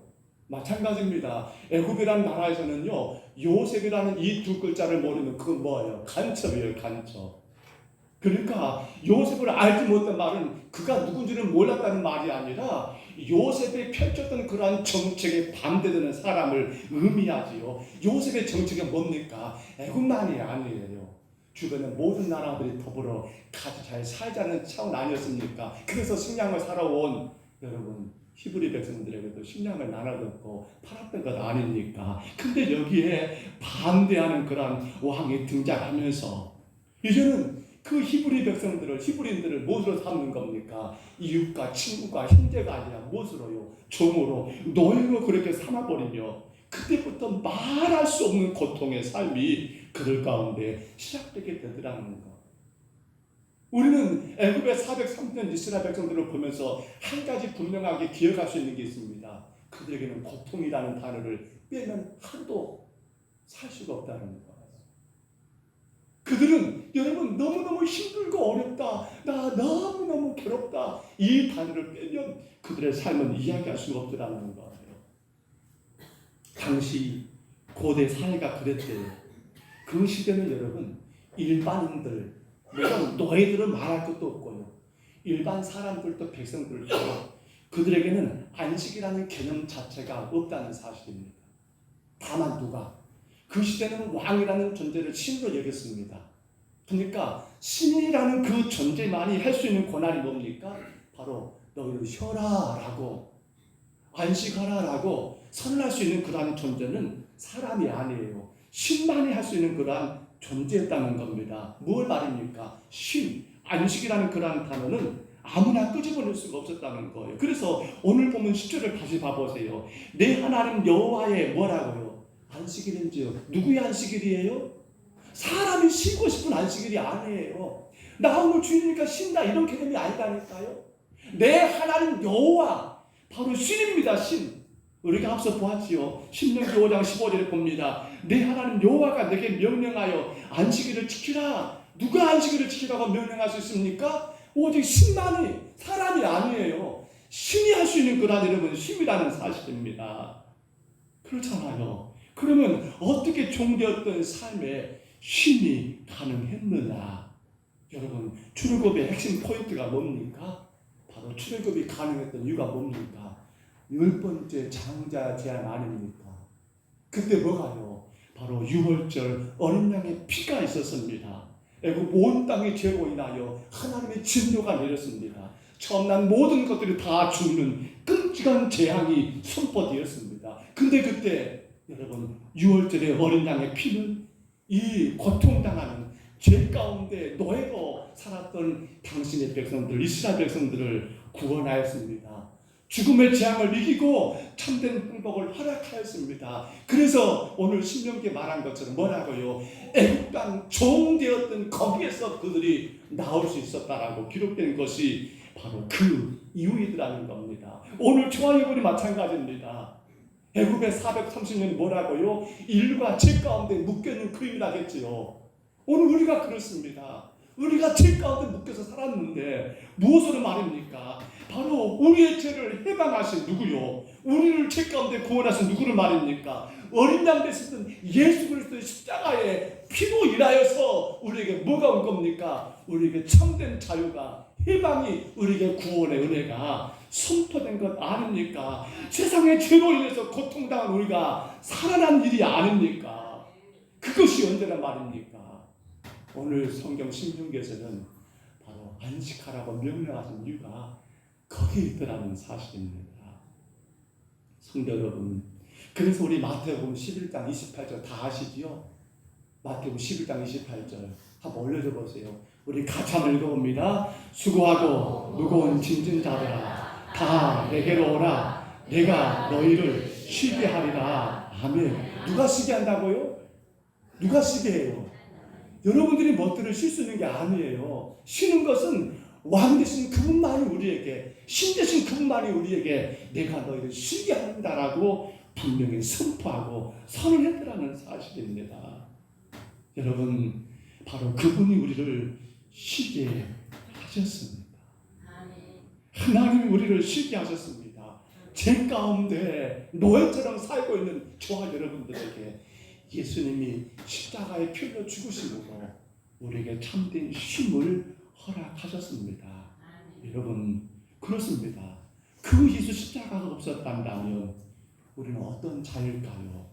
마찬가지입니다. 애굽이라는 나라에서는요, 요셉이라는 이 두 글자를 모르면 그건 뭐예요? 간첩이에요, 간첩. 그러니까 요셉을 알지 못한 말은 그가 누군지를 몰랐다는 말이 아니라 요셉이 펼쳤던 그러한 정책에 반대되는 사람을 의미하지요. 요셉의 정책이 뭡니까? 애굽만이 아니에요. 주변의 모든 나라들이 더불어 같이 잘 살자는 차원 아니었습니까? 그래서 식량을 살아온 여러분 히브리 백성들에게도 식량을 나눠줬고 팔았던 것 아닙니까? 근데 여기에 반대하는 그런 왕이 등장하면서 이제는 그 히브리 백성들을, 히브리인들을 무엇으로 삼는 겁니까? 이웃과 친구가 형제가 아니라 무엇으로요? 종으로, 노예로 그렇게 삼아버리며 그때부터 말할 수 없는 고통의 삶이 그들 가운데 시작되게 되더라는 것. 우리는 애굽의 403년 이스라엘 백성들을 보면서 한 가지 분명하게 기억할 수 있는 게 있습니다. 그들에게는 고통이라는 단어를 빼면 하루도 살 수가 없다는 것. 그들은 여러분 너무너무 힘들고 어렵다, 나 너무너무 괴롭다, 이 단어를 빼면 그들의 삶은 이야기할 수가 없더라는 거예요. 당시 고대 사회가 그랬대요. 그 시대는 여러분 일반인들, 물론 노예들은 말할 것도 없고요, 일반 사람들도 백성들도 그들에게는 안식이라는 개념 자체가 없다는 사실입니다. 다만 누가? 그 시대는 왕이라는 존재를 신으로 여겼습니다. 그러니까 신이라는 그 존재만이 할 수 있는 권한이 뭡니까? 바로 너희를 쉬어라 라고 안식하라라고 선언할 수 있는 그러한 존재는 사람이 아니에요. 신만이 할 수 있는 그러한 존재였다는 겁니다. 뭘 말입니까? 신, 안식이라는 그러한 단어는 아무나 끄집어낼 수가 없었다는 거예요. 그래서 오늘 보면 10절을 다시 봐보세요. 내 하나님 여호와의 뭐라고요? 안식일인지요. 누구의 안식일이에요? 사람이 쉬고 싶은 안식일이 아니에요. 나 오늘 주님이니까 쉰다 이런 개념이 아니다니까요. 내 하나님 여호와 바로 신입니다. 신. 우리가 앞서 보았지요. 신명기 5장 15절에 봅니다. 내 하나님 여호와가 내게 명령하여 안식일을 지키라. 누가 안식일을 지키라고 명령할 수 있습니까? 오직 신만이, 사람이 아니에요. 신이 할 수 있는 그런 여러분 신이라는 사실입니다. 그렇잖아요. 그러면 어떻게 종되었던 삶에 신이 가능했느냐? 여러분, 출애굽의 핵심 포인트가 뭡니까? 바로 출애굽이 가능했던 이유가 뭡니까? 10번째 장자 제한 아닙니까? 그때 뭐가요? 바로 유월절 어린 양의 피가 있었습니다. 애굽 온 땅의 죄로 인하여 하나님의 진노가 내렸습니다. 처음 난 모든 것들이 다 죽는 끔찍한 재앙이 선포되었습니다. 근데 그때 여러분 유월절의 어린 양의 피는 이 고통당하는 죄 가운데 노예로 살았던 당신의 백성들, 이스라엘 백성들을 구원하였습니다. 죽음의 재앙을 이기고 참된 행복을 허락하였습니다. 그래서 오늘 신명기에 말한 것처럼 뭐라고요? 애굽 땅 종되었던 거기에서 그들이 나올 수 있었다라고 기록된 것이 바로 그 이유이더라는 겁니다. 오늘 초하여군이 마찬가지입니다. 애굽의 430년이 뭐라고요? 인류가 죄 가운데 묶여있는 그림이라겠지요. 오늘 우리가 그렇습니다. 우리가 죄 가운데 묶여서 살았는데 무엇으로 말입니까? 바로 우리의 죄를 해방하신 누구요? 우리를 죄 가운데 구원하신 누구를 말입니까? 어린 양 되셨던 예수 그리스도의 십자가의 피로 인하여서 우리에게 뭐가 온 겁니까? 우리에게 참된 자유가, 해방이, 우리에게 구원의 은혜가 선포된 것 아닙니까? 세상의 죄로 인해서 고통당한 우리가 살아난 일이 아닙니까? 그것이 언제나 말입니까? 오늘 성경 신명기에서는 바로 안식하라고 명령하신 이유가 거기에 있더라는 사실입니다. 성도 여러분, 그래서 우리 마태복음 11장 28절 다 아시지요? 마태복음 11장 28절 한번 올려줘 보세요. 우리 같이 한번 읽어봅니다. 수고하고 무거운 짐진 자들아 다 내게로 오라. 내가 너희를 쉬게 하리라. 아멘. 누가 쉬게 한다고요? 누가 쉬게 해요? 여러분들이 멋대로 쉴 수 있는 게 아니에요. 쉬는 것은 왕 되신 그분만이 우리에게, 신 되신 그분만이 우리에게 내가 너희를 쉬게 한다라고 분명히 선포하고 선언했더라는 사실입니다. 여러분, 바로 그분이 우리를 쉬게 하셨습니다. 하나님이 우리를 쉬게 하셨습니다. 죄 가운데 노예처럼 살고 있는 저와 여러분들에게 예수님이 십자가에 피로 죽으심으로 우리에게 참된 쉼을 허락하셨습니다. 여러분, 그렇습니다. 그 예수 십자가가 없었다면 우리는 어떤 자일까요?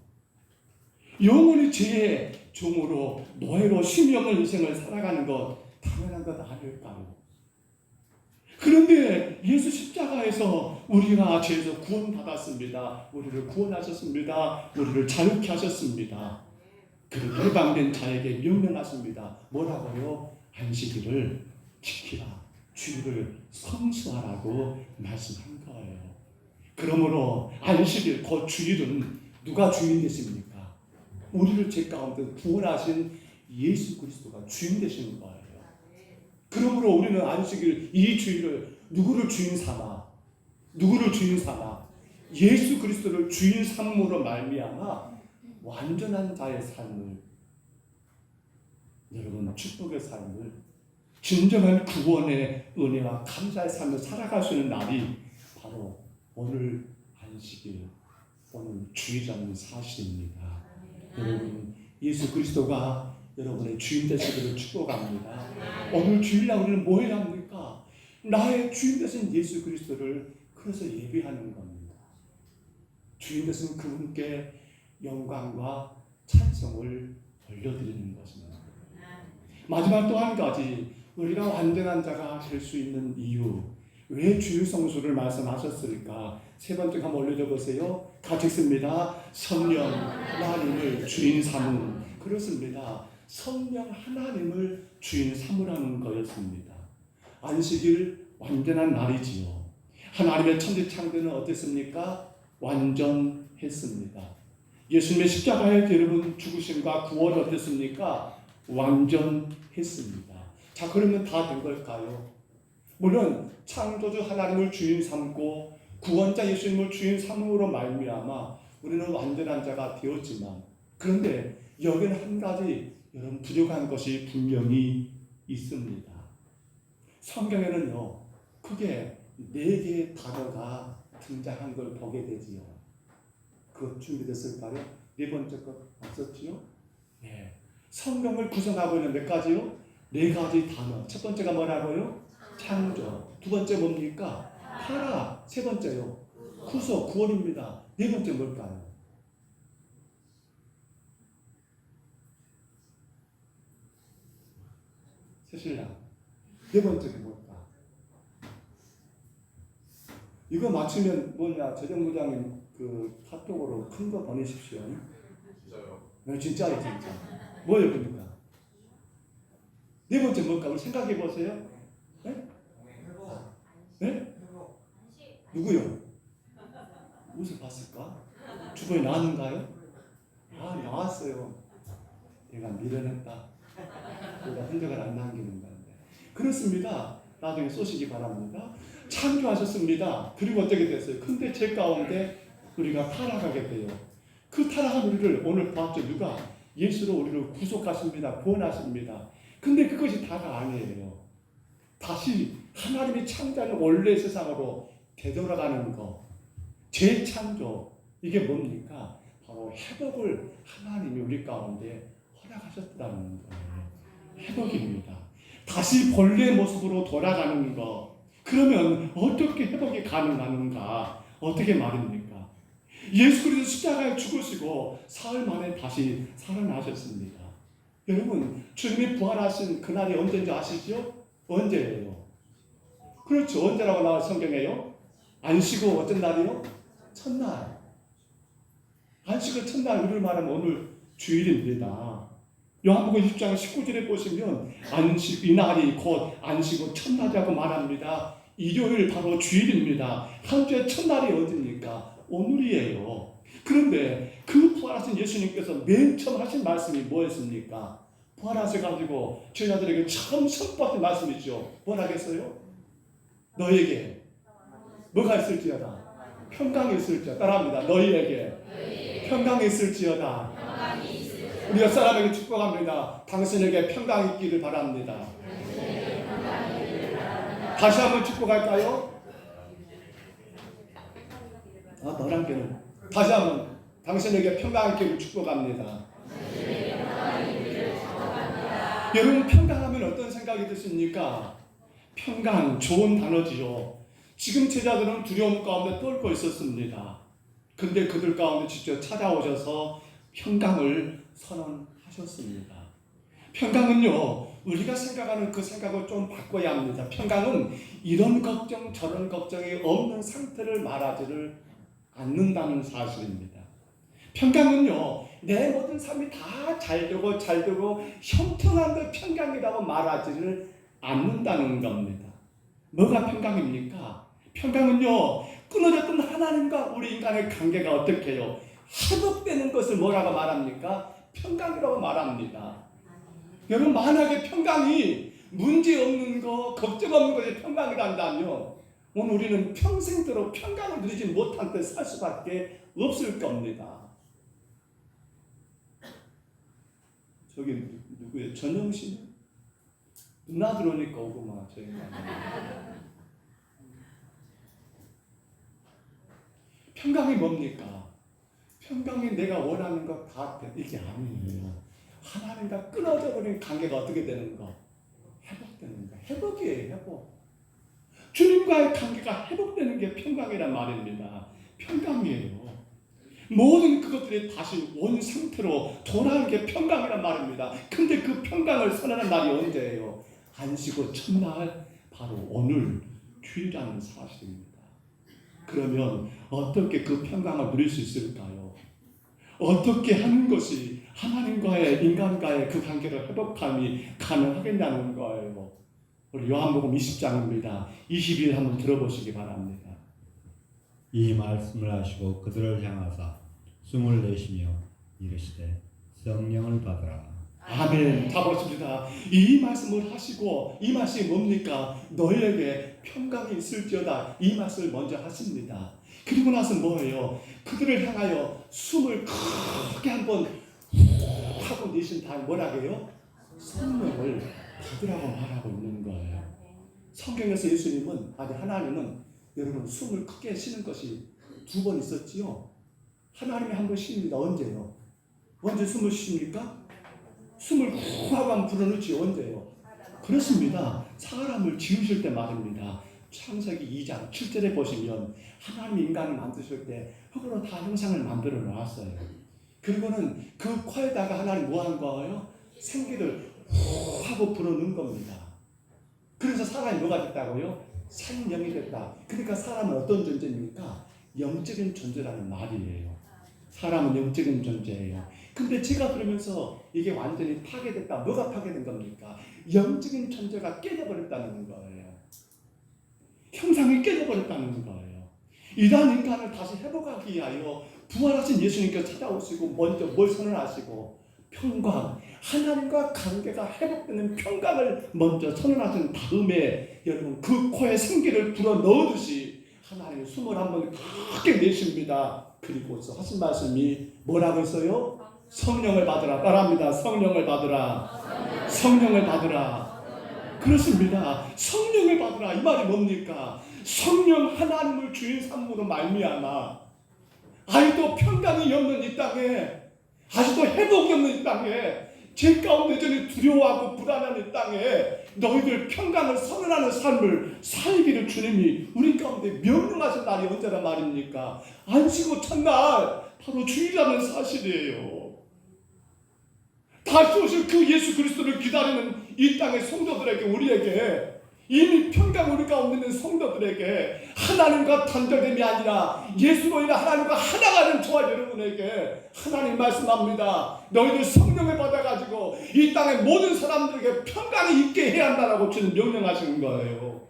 영원히 죄의 종으로 노예로 쉼이 없는 인생을 살아가는 것 당연한 것 아닐까요? 그런데 예수 십자가에서 우리가 죄에서 구원받았습니다. 우리를 구원하셨습니다. 우리를 자유케 하셨습니다. 그리고 해방된 자에게 명령하십니다. 뭐라고요? 안식일을 지키라. 주일을 성수하라고 말씀한 거예요. 그러므로 안식일, 곧 주일은 누가 주인 되십니까? 우리를 죄 가운데 구원하신 예수 그리스도가 주인 되시는 거예요. 그러므로 우리는 안식일, 이 주일을 누구를 주인 삼아? 누구를 주인 삼아? 예수 그리스도를 주인 삼으로 말미암아 완전한 자의 삶을, 여러분 축복의 삶을, 진정한 구원의 은혜와 감사의 삶을 살아갈 수 있는 날이 바로 오늘 안식일, 오늘 주일이라는 사실입니다. 여러분, 예수 그리스도가 여러분의 주인 되시기를 축복합니다. 오늘 주일날 우리는 뭐 해야 합니까? 나의 주인 되신 예수 그리스도를 그래서 예배하는 겁니다. 주인 되신 그분께 영광과 찬송을 올려드리는 것입니다. 마지막 또 한 가지, 우리가 완전한 자가 될 수 있는 이유, 왜 주일 성수를 말씀하셨을까? 세 번째 한번 올려줘 보세요. 같이 읽습니다. 성령 하나님을 주인 삼음. 그렇습니다. 성령 하나님을 주인 삼으라는 거였습니다. 안식일 완전한 날이지요. 하나님의 천지창조는 어땠습니까? 완전했습니다. 예수님의 십자가의 여러분 죽으심과 구원은 어땠습니까? 완전했습니다. 자, 그러면 다 된 걸까요? 물론 창조주 하나님을 주인 삼고 구원자 예수님을 주인 삼음으로 말미암아 우리는 완전한 자가 되었지만, 그런데 여기는 한 가지 여러분 부족한 것이 분명히 있습니다. 성경에는요 크게 4개의 단어가 등장한 걸 보게 되지요. 그거 준비됐을까요? 4번째 것 맞었지요? 네. 성경을 구성하고 있는 몇 가지요? 4가지 단어. 첫 번째가 뭐라고요? 창조. 두 번째 뭡니까? 타락. 세 번째요? 구속, 구원입니다. 4번째 뭘까요? 새신랑. 4번째가 뭘까? 이거 맞추면 뭐냐, 재정부장님 그 카톡으로 큰 거 보내십시오. 진짜요? 네, 진짜요, 진짜. 뭐예요, 그러니까? 4번째 뭘까? 우리 생각해 보세요. 네? 네? 누구요? 무엇을 봤을까? 주변에 나왔는가요? 아, 나왔어요. 내가 미련했다. 내가 흔적을 안 남기는 건데. 그렇습니다. 나중에 쏘시기 바랍니다. 창조하셨습니다. 그리고 어떻게 됐어요? 근데 제 가운데 우리가 타락하게 돼요. 그 타락한 우리를 오늘 봤죠. 누가? 예수로 우리를 구속하십니다. 구원하십니다. 근데 그것이 다가 아니에요. 다시 하나님이 창조하는 원래 세상으로 되돌아가는 거. 재창조. 이게 뭡니까? 바로 회복을 하나님이 우리 가운데 허락하셨다는 거예요. 회복입니다. 다시 본래 모습으로 돌아가는 거. 그러면 어떻게 회복이 가능한가? 어떻게 말입니까? 예수 그리스도 십자가에 죽으시고 사흘 만에 다시 살아나셨습니다. 여러분, 주님이 부활하신 그날이 언제인지 아시죠? 언제예요? 그렇죠. 언제라고 나와 성경에요? 안식일 어떤 날이요? 첫날. 안식일 첫날, 우리를 말하면 오늘 주일입니다. 요한복음 20장 19절에 보시면 안식, 이날이 곧 안식일 첫날이라고 말합니다. 일요일 바로 주일입니다. 한 주의 첫날이 어디입니까? 오늘이에요. 그런데 그 부활하신 예수님께서 맨 처음 하신 말씀이 뭐였습니까? 부활하셔가지고 제자들에게 처음 선포하신 말씀이죠. 뭐라 하겠어요? 너에게 뭐가 있을지어다. 평강이 있을지어다. 따라합니다. 너희에게 평강이 있을지어다. 우리 옆 사람에게 축복합니다. 당신에게 평강이 있기를 바랍니다. 다시 한번 축복할까요? 너랑 걔는 다시 한번 당신에게 평강이 있기를 축복합니다. 여러분, 평강하면 어떤 생각이 드십니까? 평강, 좋은 단어지요. 지금 제자들은 두려움 가운데 떨고 있었습니다. 근데 그들 가운데 직접 찾아오셔서 평강을 선언하셨습니다. 평강은요, 우리가 생각하는 그 생각을 좀 바꿔야 합니다. 평강은 이런 걱정 저런 걱정이 없는 상태를 말하지를 않는다는 사실입니다. 평강은요, 내 모든 삶이 다 잘 되고 형통한 그 평강이라고 말하지를 않는다는 겁니다. 뭐가 평강입니까? 평강은요, 끊어졌던 하나님과 우리 인간의 관계가 어떻게 해요? 회복되는 것을 뭐라고 말합니까? 평강이라고 말합니다. 여러분, 만약에 평강이 문제 없는 거, 걱정 없는 것이 평강이란다면 오늘 우리는 평생도록 평강을 누리지 못한 데 살 수밖에 없을 겁니다. 저기 누구예요? 전영신? 누나 들어오니까 오구만. 평강이 뭡니까? 평강이 내가 원하는 것 다 이게 아니에요. 하나님과 끊어져 버린 관계가 어떻게 되는 거? 회복되는 거. 회복이에요, 회복. 주님과의 관계가 회복되는 게 평강이란 말입니다. 평강이에요. 모든 그것들이 다시 원 상태로 돌아오는 게 평강이란 말입니다. 근데 그 평강을 선언한 날이 언제예요? 안식일 첫날, 바로 오늘 주의라는 사실입니다. 그러면 어떻게 그 평강을 누릴 수 있을까요? 어떻게 하는 것이 하나님과의 인간과의 그 관계를 회복함이 가능하겠냐는 거예요. 우리 요한복음 20장입니다. 21절 한번 들어보시기 바랍니다. 이 말씀을 하시고 그들을 향하사 숨을 내쉬며 이르시되 성령을 받으라. 아멘. 다 보십니다. 이 말씀을 하시고 이 말씀이 뭡니까? 너희에게 평강이 있을지어다. 이 말씀을 먼저 하십니다. 그리고 나서 뭐예요? 그들을 향하여 숨을 크게 한번 하고 내신 다음에 뭐라고 해요? 성령을 받으라고 말하고 있는 거예요. 성경에서 예수님은 아니 하나님은 여러분 숨을 크게 쉬는 것이 2번 있었지요. 하나님이 한 번 쉽니다. 언제요? 언제 숨을 쉽니까? 숨을 후 하고 한번 불어넣지 언제요? 그렇습니다. 사람을 지으실 때 말입니다. 창세기 2장 7절에 보시면 하나님 인간을 만드실 때 흙으로 다 형상을 만들어 놨어요. 그리고는 그 코에다가 하나님 뭐 한 거예요? 생기를 후 하고 불어넣은 겁니다. 그래서 사람이 뭐가 됐다고요? 생명이 됐다. 그러니까 사람은 어떤 존재입니까? 영적인 존재라는 말이에요. 사람은 영적인 존재예요. 근데 제가 그러면서 이게 완전히 파괴됐다. 뭐가 파괴된 겁니까? 영적인 존재가 깨져버렸다는 거예요. 형상이 깨져버렸다는 거예요. 이러한 인간을 다시 회복하기 위하여 부활하신 예수님께서 찾아오시고 먼저 뭘 선언하시고 평강, 하나님과 관계가 회복되는 평강을 먼저 선언하신 다음에 여러분 그 코에 생기를 불어 넣듯이 하나님의 숨을 한번 크게 내쉽니다. 그리고서 하신 말씀이 뭐라고 했어요? 성령을 받으라. 따라합니다. 성령을 받으라. 성령을 받으라. 그렇습니다. 성령을 받으라. 이 말이 뭡니까? 성령 하나님을 주인 삼음으로 말미암아 아직도 평강이 없는 이 땅에, 아직도 회복이 없는 이 땅에, 죄 가운데 여전히 두려워하고 불안한 이 땅에 너희들 평강을 선언하는 삶을 살기를 주님이 우리 가운데 명령하신 날이 언제란 말입니까? 안식오 첫날 바로 주일이라는 사실이에요. 다시 오실 그 예수 그리스도를 기다리는 이 땅의 성도들에게, 우리에게 이미 평강 우리 가운데 있는 성도들에게 하나님과 단절됨이 아니라 예수로 인해 하나님과 하나가 된 저와 여러분에게 하나님 말씀합니다. 너희들 성령을 받아가지고 이 땅의 모든 사람들에게 평강이 있게 해야 한다라고 주님 명령하시는 거예요.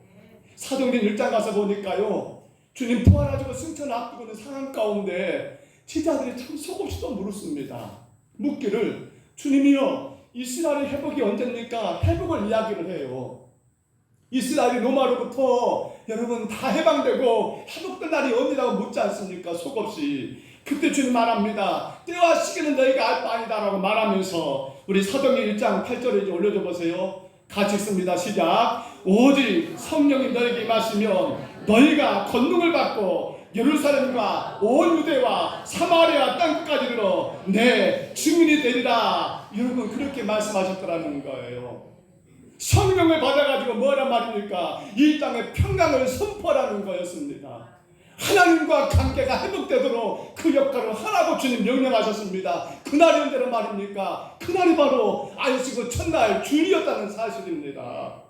사도행전 1장 가서 보니까요, 주님 부활하시고 승천을 앞두고 있는 상황 가운데 제자들이 참 속없이도 물었습니다. 묻기를 주님이요, 이스라엘의 회복이 언제입니까? 회복을 이야기를 해요. 이스라엘이 로마로부터 여러분 다 해방되고 회복된 날이 언제라고 묻지 않습니까? 속없이. 그때 주님 말합니다. 때와 시기는 너희가 알 바 아니다라고 말하면서 우리 사도행전 1장 8절에 이제 올려줘 보세요. 같이 읽습니다. 시작. 오직 성령이 너희에게 임하시면 너희가 권능을 받고 예루살렘과 온 유대와 사마리아 땅끝까지 이르러 내 증인이 되리라. 여러분 그렇게 말씀하셨더라는 거예요. 성령을 받아가지고 뭐란 말입니까? 이 땅에 평강을 선포하라는 거였습니다. 하나님과 관계가 회복되도록 그 역할을 하라고 주님 명령하셨습니다. 그날이 언제란 말입니까? 그날이 바로 안식일 첫날 주일이었다는 사실입니다.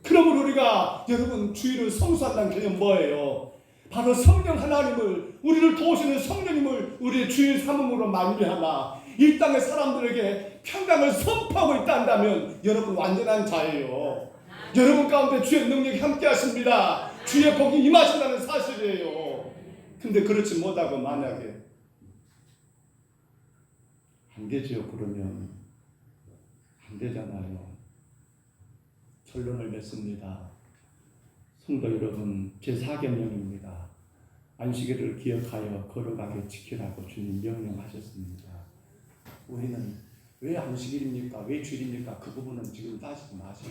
그러므로 우리가 여러분 주일을 성수한다는 개념 뭐예요? 바로 성령 하나님을, 우리를 도우시는 성령님을 우리의 주인 삼음으로 말미암아 이 땅의 사람들에게 평강을 선포하고 있다 한다면 여러분 완전한 자예요. 여러분 가운데 주의 능력이 함께 하십니다. 주의 복이 임하신다는 사실이에요. 근데 그렇지 못하고 만약에 안 되지요. 그러면 안 되잖아요. 결론을 맺습니다. 성도 여러분, 제4계명입니다. 안식일을 기억하여 거룩하게 지키라고 주님 명령하셨습니다. 우리는 왜 안식일입니까? 왜 주일입니까? 그 부분은 지금 따지지 마시고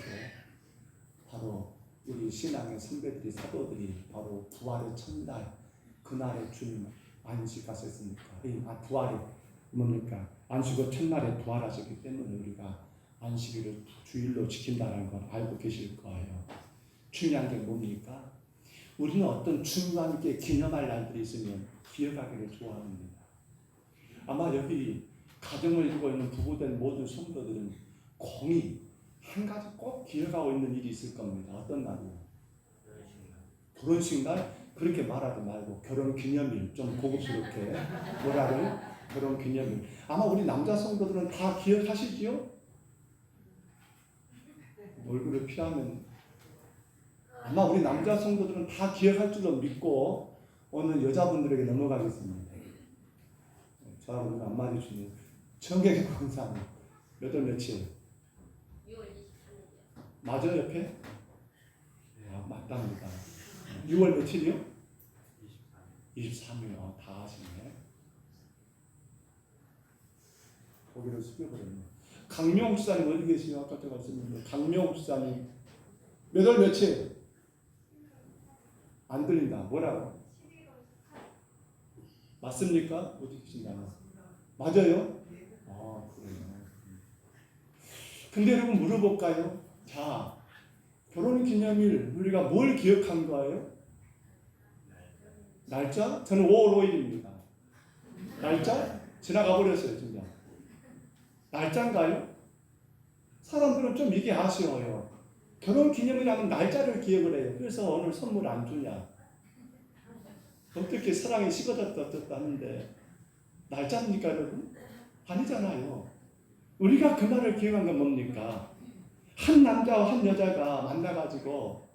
바로 우리 신앙의 선배들이, 사도들이 바로 부활의 첫날 그날에 주님 안식하셨습니까? 부활이 뭡니까? 안식일 첫날에 부활하셨기 때문에 우리가 안식일을 주일로 지킨다는 걸 알고 계실 거예요. 중요한 게 뭡니까? 우리는 어떤 중요한 게 기념할 날들이 있으면 기억하기를 좋아합니다. 아마 여기 가정을 이루고 있는 부부된 모든 성도들은 공이 한 가지 꼭 기억하고 있는 일이 있을 겁니다. 어떤 날이요? 결혼식 날 그렇게 말하지 말고 결혼 기념일 좀 고급스럽게 뭐라고요? 결혼 기념일. 아마 우리 남자 성도들은 다 기억하시지요? 얼굴을 피하면 아마 우리 남자 성도들은 다 기억할 줄로 믿고 오늘 여자분들에게 넘어가겠습니다. 저하고는 안 맞으시는 청객의 권상 몇 월 며칠? 6월 23일이요. 맞아요 옆에? 아, 맞답니다. 6월 며칠이요? 23일. 다 하시네. 고개를 숙여버렸네. 강명 목사님 어디 계시요? 아까 제가 말씀드렸는데 강명 목사님 몇 월 며칠? 안 들린다. 뭐라고? 맞습니까? 어디 계신가? 맞아요? 아, 그래요. 근데 여러분 물어볼까요? 자, 결혼 기념일 우리가 뭘 기억한 거예요? 날짜? 저는 5월 5일입니다. 날짜? 지나가 버렸어요, 진짜. 날짜인가요? 사람들은 좀 이게 아쉬워요. 결혼 기념일하면 날짜를 기억을 해요. 그래서 오늘 선물 안 주냐? 어떻게 사랑이 식어졌다 어떻다 하는데 날짜입니까 여러분? 아니잖아요. 우리가 그 말을 기억한 건 뭡니까? 한 남자와 한 여자가 만나가지고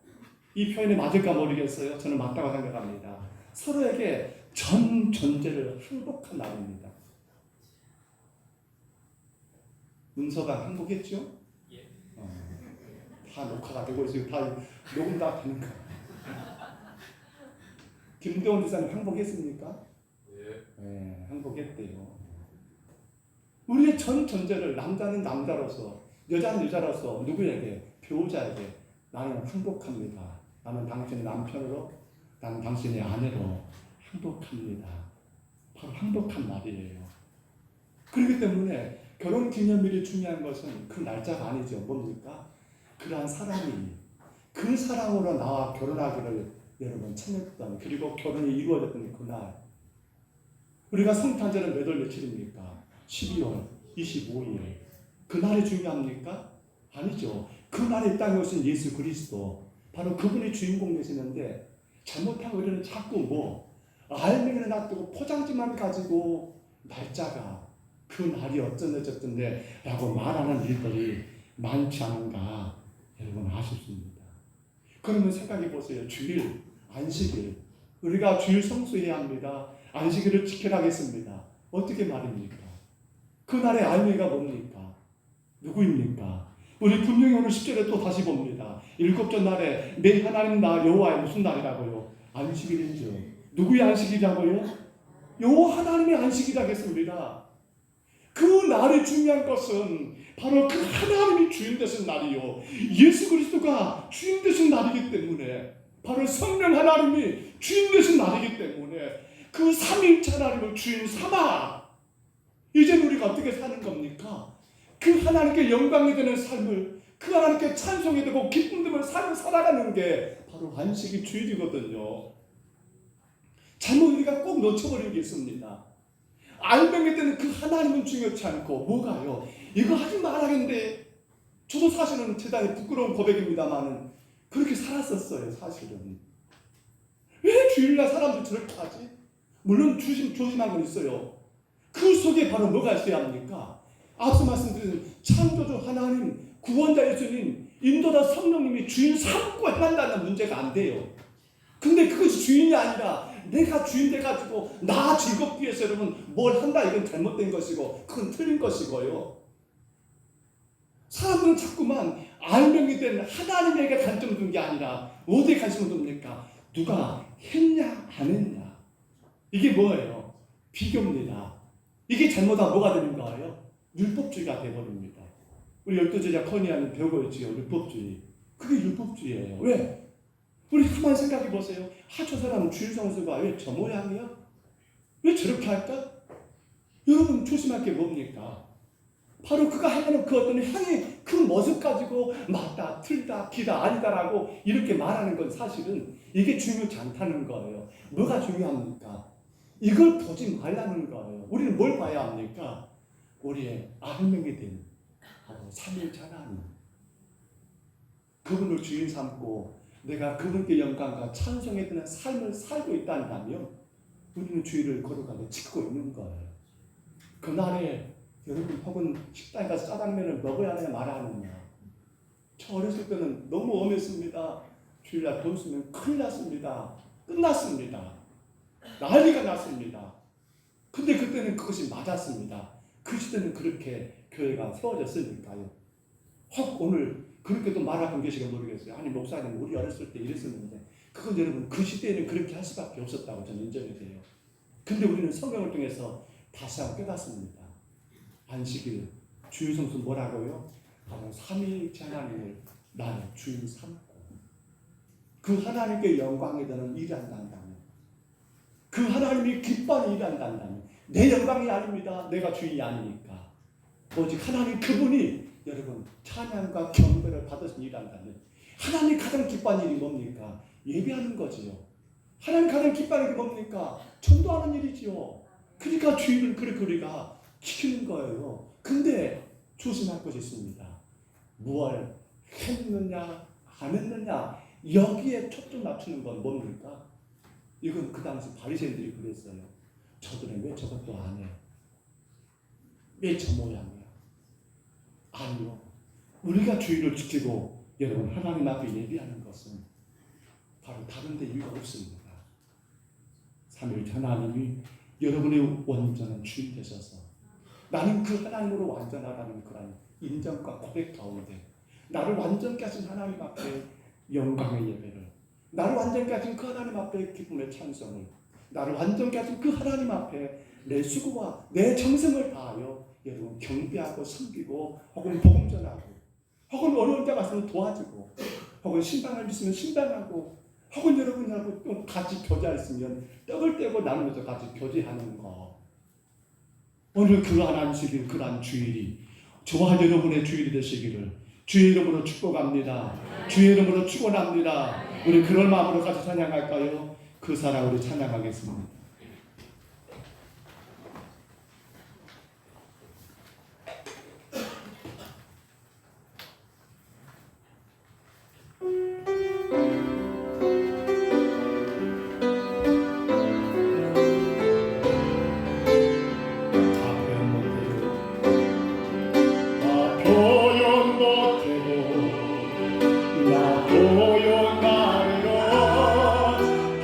이 표현이 맞을까 모르겠어요. 저는 맞다고 생각합니다. 서로에게 전 존재를 항복한 날입니다. 문서가 항복했죠? 예. 다 녹화가 되고 있어요. 다 녹음 다 되는 거. 김대원 지사님 항복했습니까? 네, 항복했대요. 우리의 전 존재를 남자는 남자로서 여자는 여자로서 누구에게? 배우자에게 나는 항복합니다. 나는 당신의 남편으로 나는 당신의 아내로 항복합니다. 바로 항복한 날이에요. 그렇기 때문에 결혼기념일이 중요한 것은 그 날짜가 아니죠. 뭡니까? 그러한 사람이 그 사람으로 나와 결혼하기를 여러분 청했던 그리고 결혼이 이루어졌던 그날 우리가 성탄절은 몇 월 며칠입니까? 12월 25일 그날이 중요합니까? 아니죠. 그날에 땅에 오신 예수 그리스도 바로 그분이 주인공 되시는데 잘못하고 우리는 자꾸 알맹이를 놔두고 포장지만 가지고 날짜가 그 날이 어쩐데 라고 말하는 일들이 많지 않은가 여러분 아쉽습니다. 그러면 생각해 보세요. 주일, 안식일 우리가 주일 성수해야 합니다. 안식일을 지켜야 하겠습니다. 어떻게 말입니까? 그날의 알맹이가 뭡니까? 누구입니까? 우리 분명히 오늘 10절에 또 다시 봅니다. 일곱째 날에 내 하나님 나 여호와의 무슨 날이라고요? 안식일인죠. 누구의 안식일이라고요? 여호와 하나님의 안식일이라겠습니다. 그 날이 중요한 것은 바로 그 하나님이 주인 되신 날이요. 예수 그리스도가 주인 되신 날이기 때문에 바로 성령 하나님이 주인 되신 날이기 때문에 그 삼위일체 하나님을 주인 삼아 이제 우리가 어떻게 사는 겁니까? 그 하나님께 영광이 되는 삶을 그 하나님께 찬송이 되고 기쁨 되는 삶을 살아가는 게 바로 안식이 주일이거든요. 잘못 우리가 꼭 놓쳐버리는 게 있습니다. 알맹이 되는 그 하나님은 중요치 않고 뭐가요? 이거 하지 말아야겠는데 저도 사실은 대단히 부끄러운 고백입니다만은 그렇게 살았었어요. 사실은 왜 주일날 사람들 저렇게 하지? 물론 조심한 건 있어요. 그 속에 바로 뭐가 있어야 합니까? 앞서 말씀드린 창조주 하나님 구원자 예수님 인도자 성령님이 주인 삼고 한다는 문제가 안 돼요. 근데 그것이 주인이 아니라 내가 주인 돼가지고 나 즐겁기 위해서 여러분 뭘 한다 이건 잘못된 것이고 그건 틀린 것이고요. 사람들은 자꾸만 알맹이 된 하나님에게 관점 둔 게 아니라 어디에 관심을 둡니까? 누가 했냐 안 했냐 이게 뭐예요? 비교입니다. 이게 잘못하면 뭐가 되는 거예요? 율법주의가 되어버립니다. 우리 12제자 커니아는 배우고 있지요. 율법주의. 그게 율법주의예요. 왜? 우리 가만히 생각해 보세요. 저 사람은 주일 성수가 왜 저 모양이야? 왜 저렇게 할까? 여러분 조심할 게 뭡니까? 바로 그가 하는 그 어떤 향의 그 모습 가지고 맞다, 틀다, 기다, 아니다라고 이렇게 말하는 건 사실은 이게 중요치 않다는 거예요. 뭐가 중요합니까? 이걸 보지 말라는 거예요. 우리는 뭘 봐야 합니까? 우리의 알맹이 된 삼위일체 하나님 그분을 주인 삼고 내가 그분께 영광과 찬송에 드는 삶을 살고 있다면 우리는 주의를 거룩하게 지키고 있는 거예요. 그날에 여러분 혹은 식당에 가서 짜장면을 먹어야 하느냐 말아야 하느냐. 저 어렸을 때는 너무 엄했습니다. 주일날 돈 쓰면 큰일 났습니다. 끝났습니다. 난리가 났습니다. 근데 그때는 그것이 맞았습니다. 그 시대는 그렇게 교회가 세워졌으니까요. 혹 오늘 그렇게도 말하고 계시가 모르겠어요. 아니 목사님 우리 어렸을 때 이랬었는데 그건 여러분 그 시대에는 그렇게 할 수밖에 없었다고 저는 인정이 돼요. 근데 우리는 성경을 통해서 다시 한번 깨닫습니다. 안식일 주일 성수 뭐라고요? 바로 삼위일체 하나님을 나의 주인 삼고 그 하나님께 영광이 되는 일을 한다면 그 하나님이 기뻐하는 일을 한다면 내 영광이 아닙니다. 내가 주인이 아니니까 오직 하나님 그분이 여러분 찬양과 경배를 받으신 일을 한다면 하나님이 가장 기뻐하는 일이 뭡니까? 예배하는 거지요. 하나님 가장 기뻐하는 게 뭡니까? 전도하는 일이지요. 그러니까 주일을 그렇게 우리가 지키는 거예요. 근데 조심할 것이 있습니다. 무엇을 했느냐 안 했느냐 여기에 초점 맞추는 건 뭡니까? 이건 그 당시 바리새인들이 그랬어요. 저들은 왜 저것도 안 해? 왜 저 모양이야? 아니요. 우리가 주일을 지키고 여러분 하나님 앞에 예배하는 것은 바로 다른 데 이유가 없습니다. 삼위일체 하나님이 여러분의 완전한 주인 되셔서 나는 그 하나님으로 완전하다는 그런 인정과 고백 가운데 나를 완전케 하신 하나님 앞에 영광의 예배를 나를 완전케 하신 그 하나님 앞에 기쁨의 찬송을 나를 완전케 하신 그 하나님 앞에 내 수고와 내 정성을 다하여 여러분 경배하고 섬기고 혹은 복음 전하고 혹은 어려운 때 가서는 도와주고 혹은 신방을 있으면 신방하고 혹은 여러분하고 또 같이 교제했으면 떡을 떼고 나누면서 같이 교제하는 거. 오늘 그 안식일 그러한 주일이 저와 여러분의 주일이 되시기를 주의 이름으로 축복합니다. 주의 이름으로 축원합니다. 우리 그런 마음으로 같이 찬양할까요? 그 사랑 우리 찬양하겠습니다.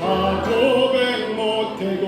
다 고백 못해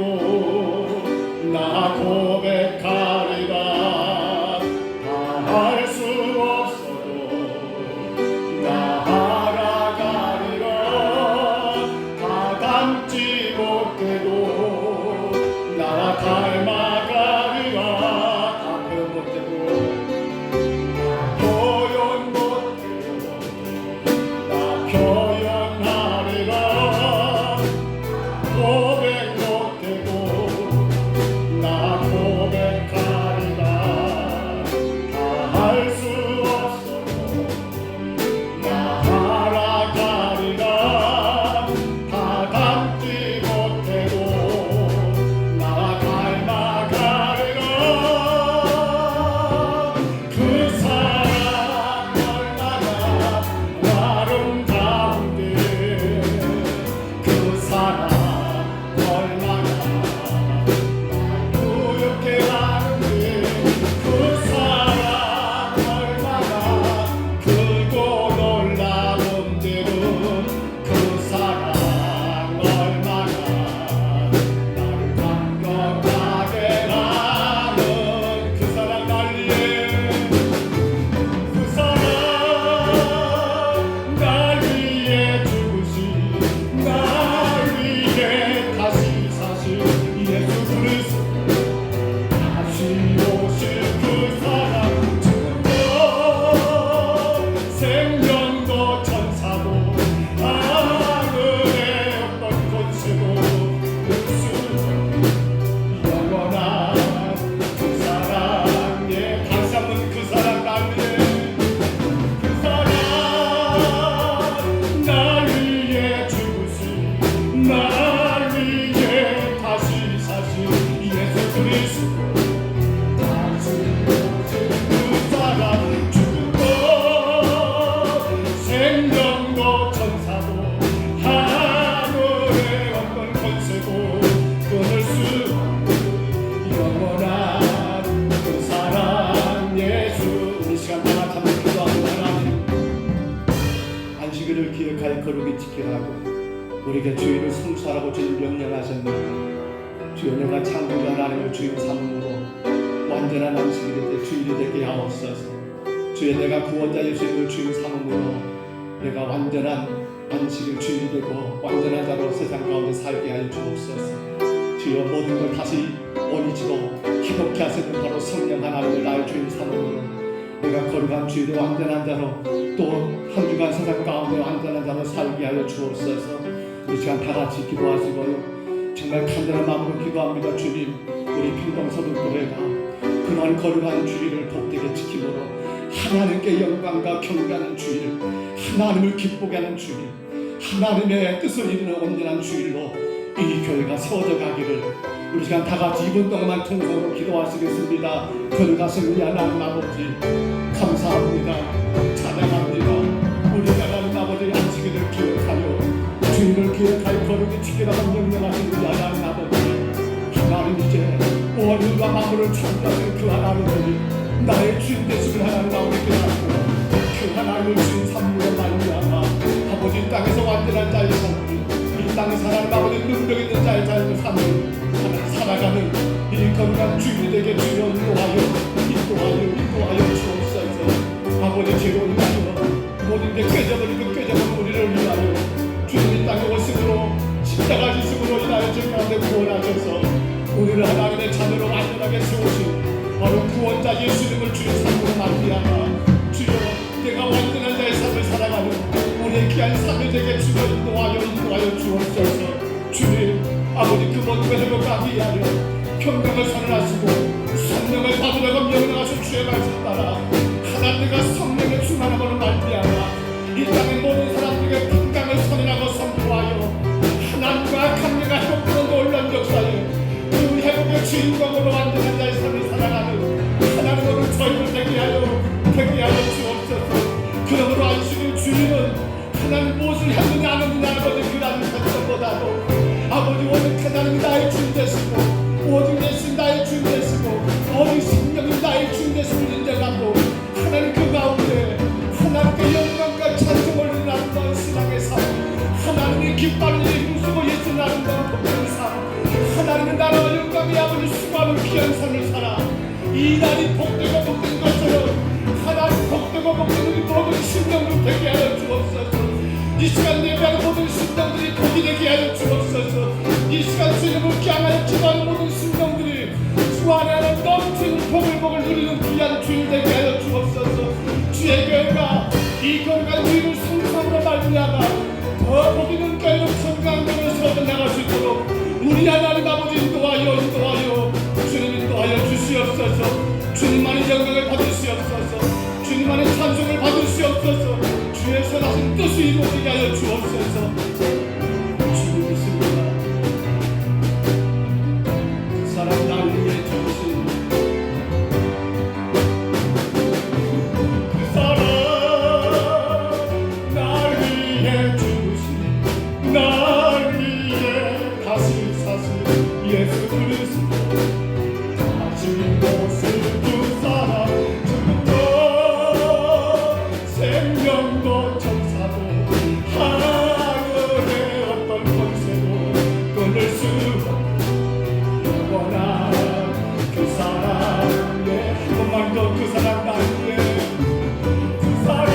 우리에게 주의를 성수하라고 주님 명령하셨는데 주여 내가 창조주 하나님을 주인 삼음으로 완전한 안식일이 되 주일이 되게 하옵소서. 주여 내가 구원자 예수님을 주인 삼음으로 내가 완전한 안식일 주일이 되고 완전한 자로 세상 가운데 살게 하여 주옵소서. 주여 모든 걸 다시 원이치고 기독케 하시는 바로 성령 하나님을 나의 주인 삼음으로 내가 거룩한 주일의 완전한 자로 또 한 주간 세상 가운데 완전한 자로 살게 하여 주옵소서. 이 시간 다 같이 기도하시고요. 정말 간절한 마음으로 기도합니다. 주님, 우리 평동서북교회가 그러한 거룩한 주일을 복되게 지킴으로 하나님께 영광과 경배하는 주일, 하나님을 기쁘게 하는 주일, 하나님의 뜻을 이루는 온전한 주일로 이 교회가 세워져 가기를 우리 시간 다 같이 2분 동안만 통성으로 기도하시겠습니다. 거룩하신 우리 하나님 아버지 감사합니다. 찬양합니다. 우리 하나님 아버지 안식일을 기억하여 주일을 기억하여 거룩히 지키라고 명령하신 우리 하나님 아버지, 하나님 이제 월요일과 만물을 창조하신 그 하나님이 나의 주인 되심을 하나님 아버지께 하고 그 하나님을 주인 삼으로 말미암아 아버지 땅에서 완전한 자의 삶을 이 땅에서 하나님 아버지 능력 있는 자의 삶을 삶을 살아가는 이 거룩한 주인이 되게 주여 인도하여 주옵소서. 아버지 죄로 인하여 모든 게 깨져버린 우리를 위하여 주님이 땅에 오심으로 십자가 지심으로 인하여 주 가운데 구원하셔서 우리를 하나님의 자녀로 완전하게 세우신 바로 구원자 예수님을 주의 삶으로 말미암아 주여 내가 완전한 자의 삶을 살아가는 우리의 귀한 삶을 되게 주여 인도하여 주옵소서. 주님 아버지 그 모든 것을 가기 위하여 평강을 선언하시고 성령을 받으라고 명령하신 주의 말씀 따라 하나님과 성령의 충만함으로 말미암아 이 땅의 모든 사람들에게 평강을 선언하고 선포하여 하나님과 강력한 회복으로 놀란 역사에 그 회복의 주인공으로 완전한 자의 삶을 살아가는 하나님으로 저희를 되게 하여 주옵소서. 그러므로 안식일 주일은 하나님 무엇을 했느냐 안 했느냐 아버지 그라는 것보다도 아버지 오직 하나님이 나의 주인 되시고 오직 내신 나의 주인 되시고 오직 성령이 나의 주인 되심을 인정하고 하나님 그 가운데 하나님께 영광과 찬송을 드리는 아름다운 신앙의 삶, 하나님이 기뻐하는 일 힘쓰고 예수는 아름다운 복된 삶, 하나님의 나라와 영광의 아버지 수고하는 귀한 삶을 살아 이 날이 복되고 복된 것처럼 하나님 복되고 복된 우리 모든 심령을 되게 하여 주옵소서. 이 시간 예배하는 모든 심령들이 복이 되게 하여 주옵소서. 이 시간 주님을 향하여 기도하는 모든 심령들이 주 안에 넘치는 복을 누리는 귀한 주일 되게 하여 주옵소서. 주의 교회가 이 거룩한 주일을 성삼으로 말미암아 더 복 있는 교회로 건강한 교회로 세워져 나갈 수 있도록 우리 하나님 아버지 인도하여 주님 인도하여 주시옵소서. 주님만의 영광을 받으시옵소서. 주님만의 찬송을 받으시옵소서. 주의 선하신 뜻이 이루어지게 하여 주옵소서. 주님 믿습니다. 그 사람 날 위해 주신 그 사람 날 위해 주신 날 위해 다시 사신 예수 그리스도 가진 것을 그 사람 생명도 천사도 하늘의 어떤 권세도 끊을 수 영원한 그 사랑의 한 번만 더 그 사랑 날 위해 그 사랑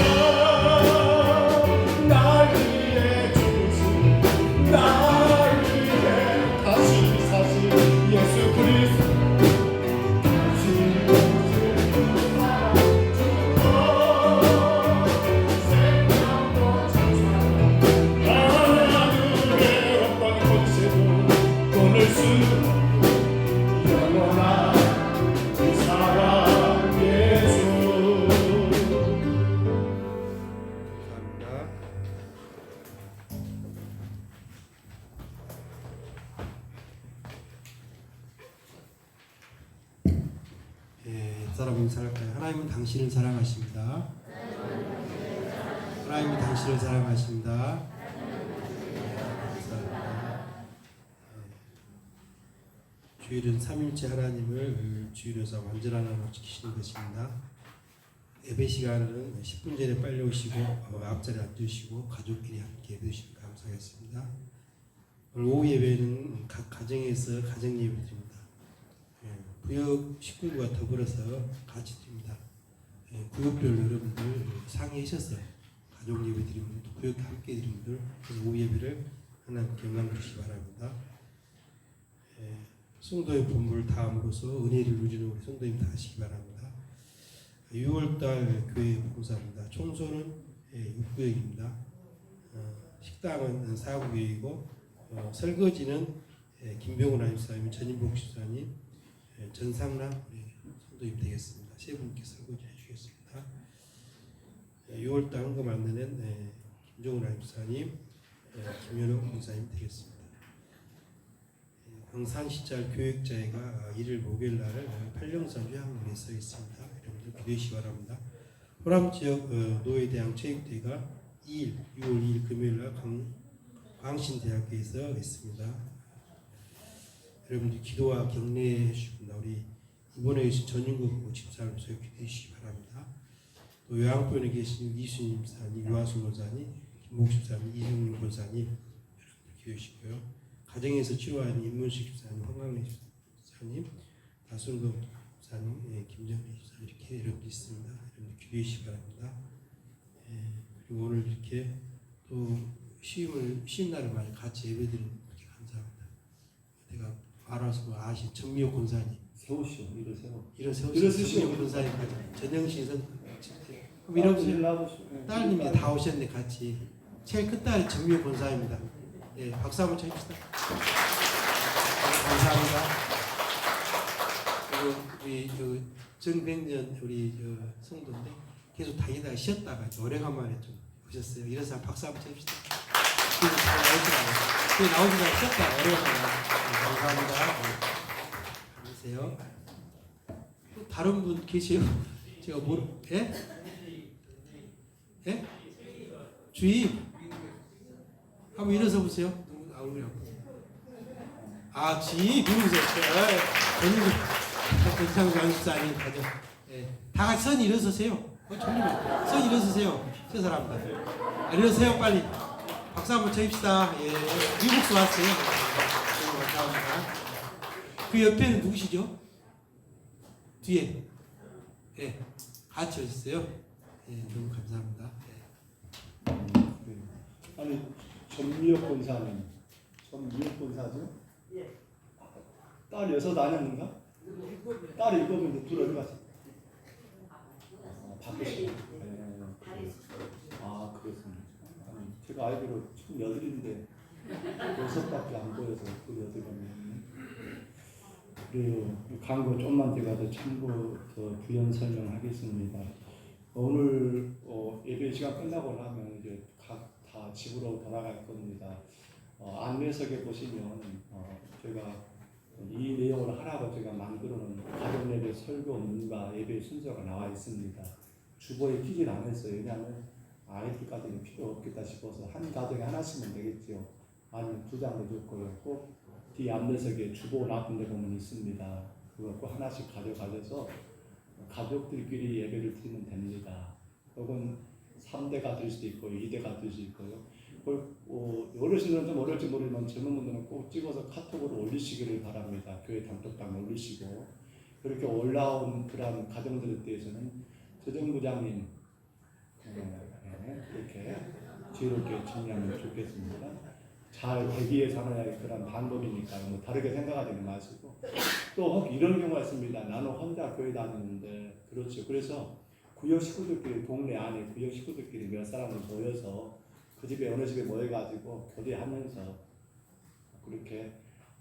날 위해 주신 날 위해 다시 사신 예수 그리스도 사람 인사할까요? 하나님은 당신을 사랑하십니다. 하나님은 당신을 사랑하십니다. 주일은 삼일째 하나님을 주일에서 완전한 하나로 지키시는 것입니다. 예배 시간은 10분 전에 빨리 오시고 앞자리에 앉으시고 가족끼리 함께 예배 주시면 감사하겠습니다. 오늘 오후 예배는 각 가정에서 가정 예배 드립니다. 구역 식구가 더불어서 같이 드립니다. 구역별로 여러분들 상의하셔서 가족 예배 드리는 분들, 구역 함께 드리는 분들, 오후 예배를 하나님께 영광 주시기 바랍니다. 성도의 본부를 다함으로써 은혜를 누리는 우리 성도님 다 하시기 바랍니다. 6월달 교회 봉사입니다. 청소는 6구역입니다. 식당은 4구역이고 설거지는 김병훈 아임사님, 전인복 집사님, 전상남 우리 성도님 되겠습니다. 세 분께 설거지 해주겠습니다. 6월달 헌금 안내는 김종훈 아임사님, 김현욱 목사님 되겠습니다. 광산시찰 교육자회가 1일 목요일날 8령선 휴양문에 서 있습니다. 여러분들 기대하시기 바랍니다. 호남지역 노예대항 체육대회가 2일 6월 2일 금요일날 광신대학교에서 있습니다. 여러분들 기도와 격려해 주십니다. 우리 이번에 계신 전인국 집사로서 기도해 주시기 바랍니다. 또 요양병원에 계신 이순임 집사님, 유아수 권사님, 김목 집사님, 이승민 권사님 여러분들 기도해 주시고요. 가정에서 치료하는 임문식 집사님, 황강래 집사님, 나순동 집사님, 김정리 집사님 이렇게 여러분들 있습니다. 여러분들 기도해 주시기 바랍니다. 그리고 오늘 이렇게 또 쉬운 날을 맞아 같이 예배드리는 이렇게 감사합니다. 내가 알아서 아신 정미호 권사님 세우시오. 일어세요. 일어서시오. 정미호 권사님까지 전영신에서 그럼 이러세요. 딸님이 다 오셨네 같이. 제일 큰 딸이 정미호 권사입니다. 박수 한번 쳐줍시다. 감사합니다. 그리고 우리 정백년 우리 성도인데 계속 다니다가 쉬었다가 오래간만에 좀 오셨어요. 이래서 박수 한번 쳐줍시다. 나오시다가 쉬었다가 오래간만에. 감사합니다. 안녕하세요. 또 다른 분 계세요? 제가 예? 예? 주임. 한번 일어서 보세요. 우리 주임 누구세요? 전인국 강집사님 가죠. 다 같이 선 일어서세요. 선 일어서세요. 최사람들. 일어서세요 빨리. 박수 한번 쳐입시다. 미국서 왔어요. 감사합니다. 그 옆에는 누구시죠? 뒤에. 같이 오셨어요. 너무 감사합니다. 아니 전미혁 권사님, 전미혁 권사죠? 딸 6 아니었는가? 딸이 7인데 둘 어디 갔어? 바뀌었어요. 그렇습니다. 아니, 제가 알기로 총 8인데 6밖에 안 보여서 그 8이면 그래요. 광고 좀만 제가 참고 더 부연 설명하겠습니다. 오늘 예배 시간 끝나고 나면 이제 각 다 집으로 돌아갈 겁니다. 안내석에 보시면 제가 이 내용을 하라고 제가 만들어놓은 가정 예배 설교 문과 예배 순서가 나와 있습니다. 주보에 끼진 않았어요. 왜냐하면 아이들까지는 필요 없겠다 싶어서 한 가정에 하나씩만 되겠죠. 아니면 2장도 좋고요. 꼭 뒤 안내석에 주보 놔둔 데 보면 있습니다. 그거 꼭 하나씩 가져가셔서 가족들끼리 예배를 드리면 됩니다. 혹은 3대가 될 수도 있고 2대가 될 수 있고요. 어르신은 좀 어려울지 모르지만 젊은 분들은 꼭 찍어서 카톡으로 올리시기를 바랍니다. 교회 단톡방에 올리시고 그렇게 올라온 그런 가정들에 대해서는 조정부장님 이렇게 지혜롭게 정리하면 좋겠습니다. 잘 되기 위해서 하나의 그런 방법이니까 뭐 다르게 생각하지 마시고 또 이런 경우가 있습니다. 나는 혼자 교회 다니는데 그렇죠. 그래서 구역 식구들끼리 동네 안에 구역 식구들끼리 몇 사람을 모여서 그 집에 어느 집에 모여가지고 교제하면서 그렇게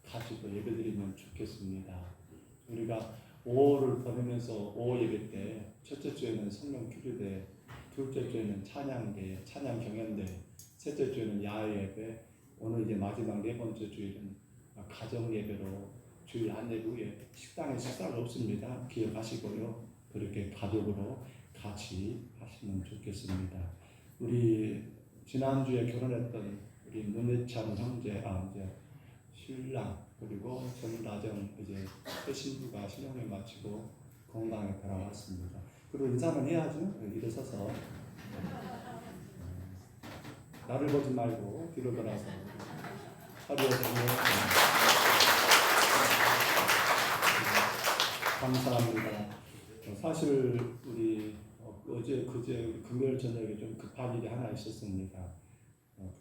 같이 또 예배드리면 좋겠습니다. 우리가 5월을 보내면서 5월 예배 때 첫째 주에는 성령 기도대, 둘째 주에는 찬양대, 찬양 경연대, 셋째 주에는 야외 예배, 오늘 이제 마지막 4번째 주일은 가정 예배로 주일 안내 후에 식당에 식사가 없습니다. 기억하시고요. 그렇게 가족으로 같이 하시면 좋겠습니다. 우리 지난주에 결혼했던 우리 문혜찬 형제, 이제 신랑 그리고 전 나정 이제 새 신부가 신혼을 마치고 건강에 돌아왔습니다. 그리고 인사는 해야죠. 일어서서 나를 보지 말고 뒤로 돌아서 하루에 감사합니다. 사실 우리 어제 그제 금요일 저녁에 좀 급한 일이 하나 있었습니다.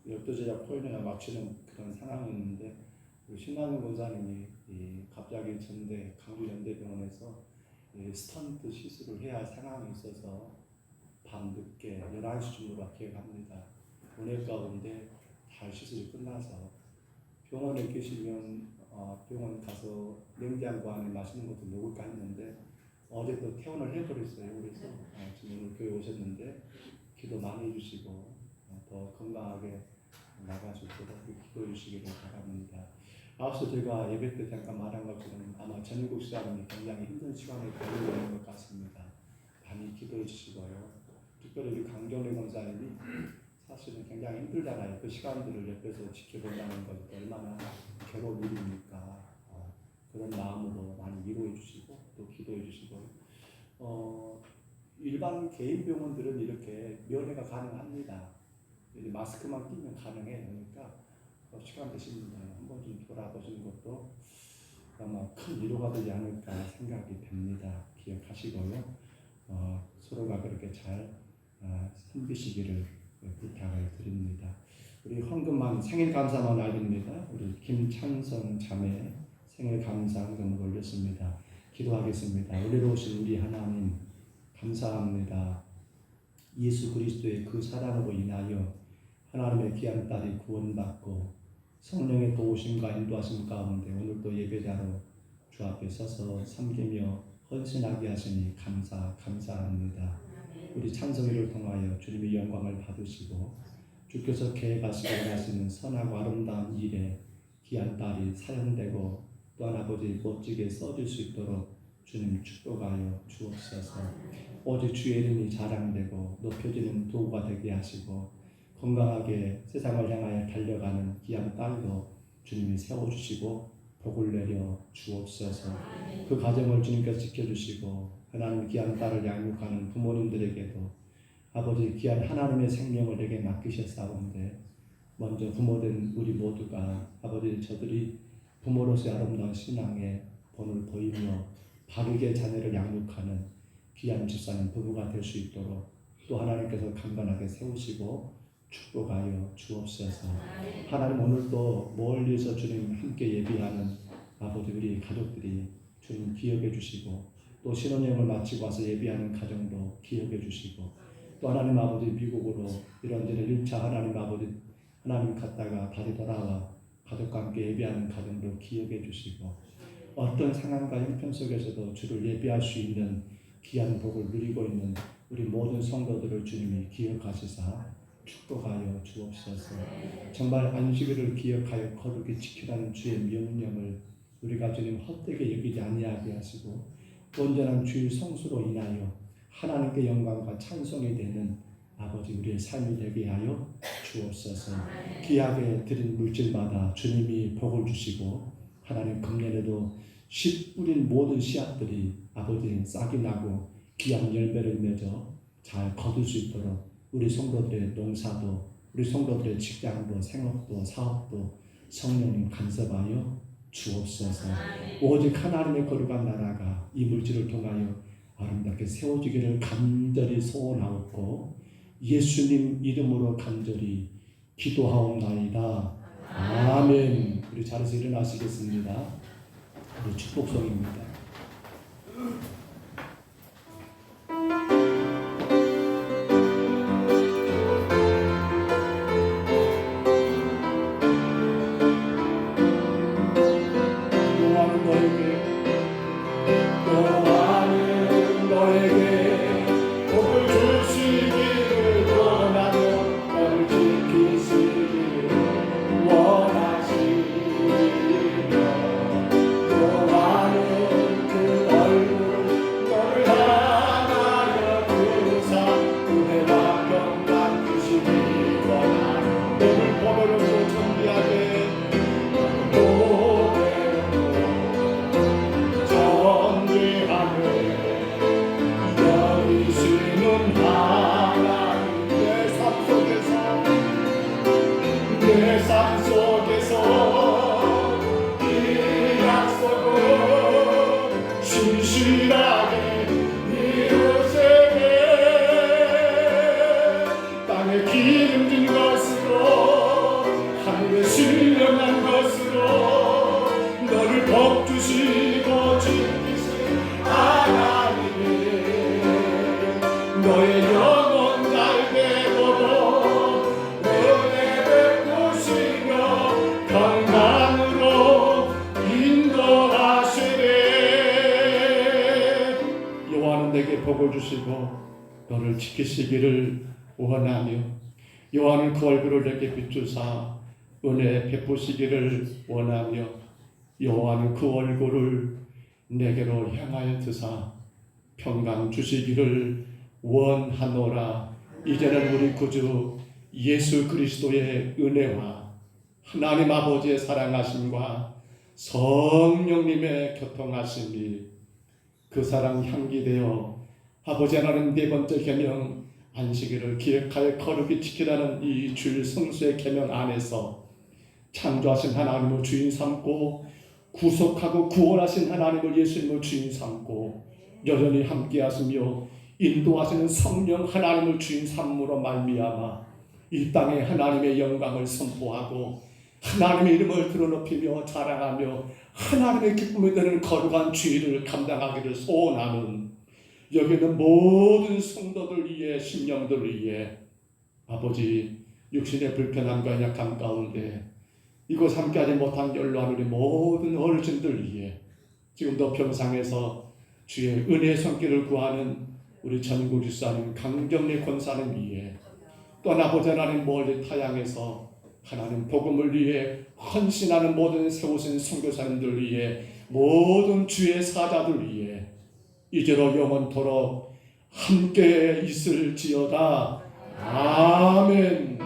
열도제자 포인트가 맞추는 그런 상황이었는데 우리 신나는 권사님이 갑자기 전대 강주연대병원에서 스턴트 시술을 해야 할 상황이 있어서 밤늦게 11시쯤으로 기억합니다. 은혜 가운데 잘 시술이 끝나서 병원에 계시면 병원 가서 냉장고 안에 맛있는 것도 먹을까 했는데 어제 또 퇴원을 해버렸어요. 그래서 지금 오늘 교회 오셨는데 기도 많이 해주시고 더 건강하게 나갈 수 있도록 기도해 주시기를 바랍니다. 앞서 제가 예배 때 잠깐 말한 것처럼 아마 전국 시간이 굉장히 힘든 시간을 보내고 있는 것 같습니다. 많이 기도해 주시고요. 특별히 우리 강경래 권사님이 사실은 굉장히 힘들잖아요. 그 시간들을 옆에서 지켜본다는 것이 얼마나 괴로운 일입니까? 그런 마음으로 많이 위로해 주시고 또 기도해 주시고 일반 개인 병원들은 이렇게 면회가 가능합니다. 마스크만 끼면 가능해요. 그러니까 시간 되신 분들 한번 좀 돌아보시는 것도 아마 큰 위로가 되지 않을까 생각이 됩니다. 기억하시고요. 서로가 그렇게 잘 섬기시기를 부탁을 드립니다. 우리 헌금만 생일 감사만 알립니다. 우리 김창성 자매 생일 감사 헌금을 올렸습니다. 기도하겠습니다. 은혜로 오신 우리 하나님 감사합니다. 예수 그리스도의 그 사랑으로 인하여 하나님의 귀한 딸이 구원받고 성령의 도우심과 인도하심 가운데 오늘도 예배자로 주 앞에 서서 섬기며 헌신하게 하시니 감사합니다. 우리 찬송이를 통하여 주님의 영광을 받으시고 주께서 계획하시고 원하시는 선하고 아름다운 일에 귀한 딸이 사용되고 또한 아버지 멋지게 써질 수 있도록 주님 축복하여 주옵소서. 오직 주의 이름이 자랑되고 높여지는 도구가 되게 하시고 건강하게 세상을 향하여 달려가는 귀한 딸도 주님이 세워주시고 복을 내려 주옵소서. 그 가정을 주님께서 지켜주시고 하나님 귀한 딸을 양육하는 부모님들에게도 아버지 귀한 하나님의 생명을 내게 맡기셨사온데 먼저 부모된 우리 모두가 아버지 저들이 부모로서의 아름다운 신앙에 본을 보이며 바르게 자녀를 양육하는 귀한 집사님 부부가 될 수 있도록 또 하나님께서 강건하게 세우시고 축복하여 주옵소서. 하나님 오늘도 멀리서 주님 함께 예비하는 아버지 우리 가족들이 주님 기억해 주시고 또 신혼여행을 마치고 와서 예비하는 가정도 기억해 주시고 또 하나님 아버지 미국으로 이런저런 1차 하나님 아버지 하나님 갔다가 다시 돌아와 가족과 함께 예비하는 가정도 기억해 주시고 어떤 상황과 형편 속에서도 주를 예배할 수 있는 귀한 복을 누리고 있는 우리 모든 성도들을 주님이 기억하시사 축복하여 주옵소서. 정말 안식일을 기억하여 거룩히 지키라는 주의 명령을 우리가 주님 헛되게 여기지 아니하게 하시고 온전한 주의 성수로 인하여 하나님께 영광과 찬송이 되는 아버지 우리의 삶이 되게 하여 주옵소서. 귀하게 드린 물질마다 주님이 복을 주시고 하나님 금년에도 씨 뿌린 모든 씨앗들이 아버지 싹이 나고 귀한 열매를 맺어 잘 거둘 수 있도록 우리 성도들의 농사도 우리 성도들의 직장도 생업도 사업도 성령님 간섭하여 주옵소서. 오직 하나님의 거룩한 나라가 이 물질을 통하여 아름답게 세워지기를 간절히 소원하옵고 예수님 이름으로 간절히 기도하옵나이다. 아멘. 우리 자리에서 일어나시겠습니다. 우리 축복송입니다. 원하시며 그 얼굴 주시고 지키신 하나님이 너의 영혼 잘 되도록 은혜 베푸시며 평강으로 인도하시네. 여호와는 내게 복을 주시고 너를 지키시기를 원하며 여호와는 그 얼굴을 내게 비추사 은혜 베푸시기를 원하며 여호와는 그 얼굴을 내게로 향하여 드사 평강 주시기를 원하노라. 이제는 우리 구주 예수 그리스도의 은혜와 하나님 아버지의 사랑하심과 성령님의 교통하심이 그 사랑 향기되어 아버지 하나님 네 번째 계명 안식일을 기획하여 거룩히 지키라는 이 주일 성수의 계명 안에서 창조하신 하나님을 주인 삼고 구속하고 구원하신 하나님을 예수님을 주인 삼고 여전히 함께하시며 인도하시는 성령 하나님을 주인 삼으로 말미암아 이 땅에 하나님의 영광을 선포하고 하나님의 이름을 드러높이며 자랑하며 하나님의 기쁨이 되는 거룩한 주일을 감당하기를 소원하는 여기 있는 모든 성도들 위해 심령들 위해 아버지 육신의 불편함과 약함 가운데 이곳 함께하지 못한 연로한 우리 모든 어르신들 위해 지금도 평상에서 주의 은혜의 손길을 구하는 우리 전국 지사님 강경래 권사님 위해 또 아버지 하나님 멀리 타향에서 하나님 복음을 위해 헌신하는 모든 세우신 선교사님들 위해 모든 주의 사자들 위해 이제로 영원토록 함께 있을지어다. 아멘.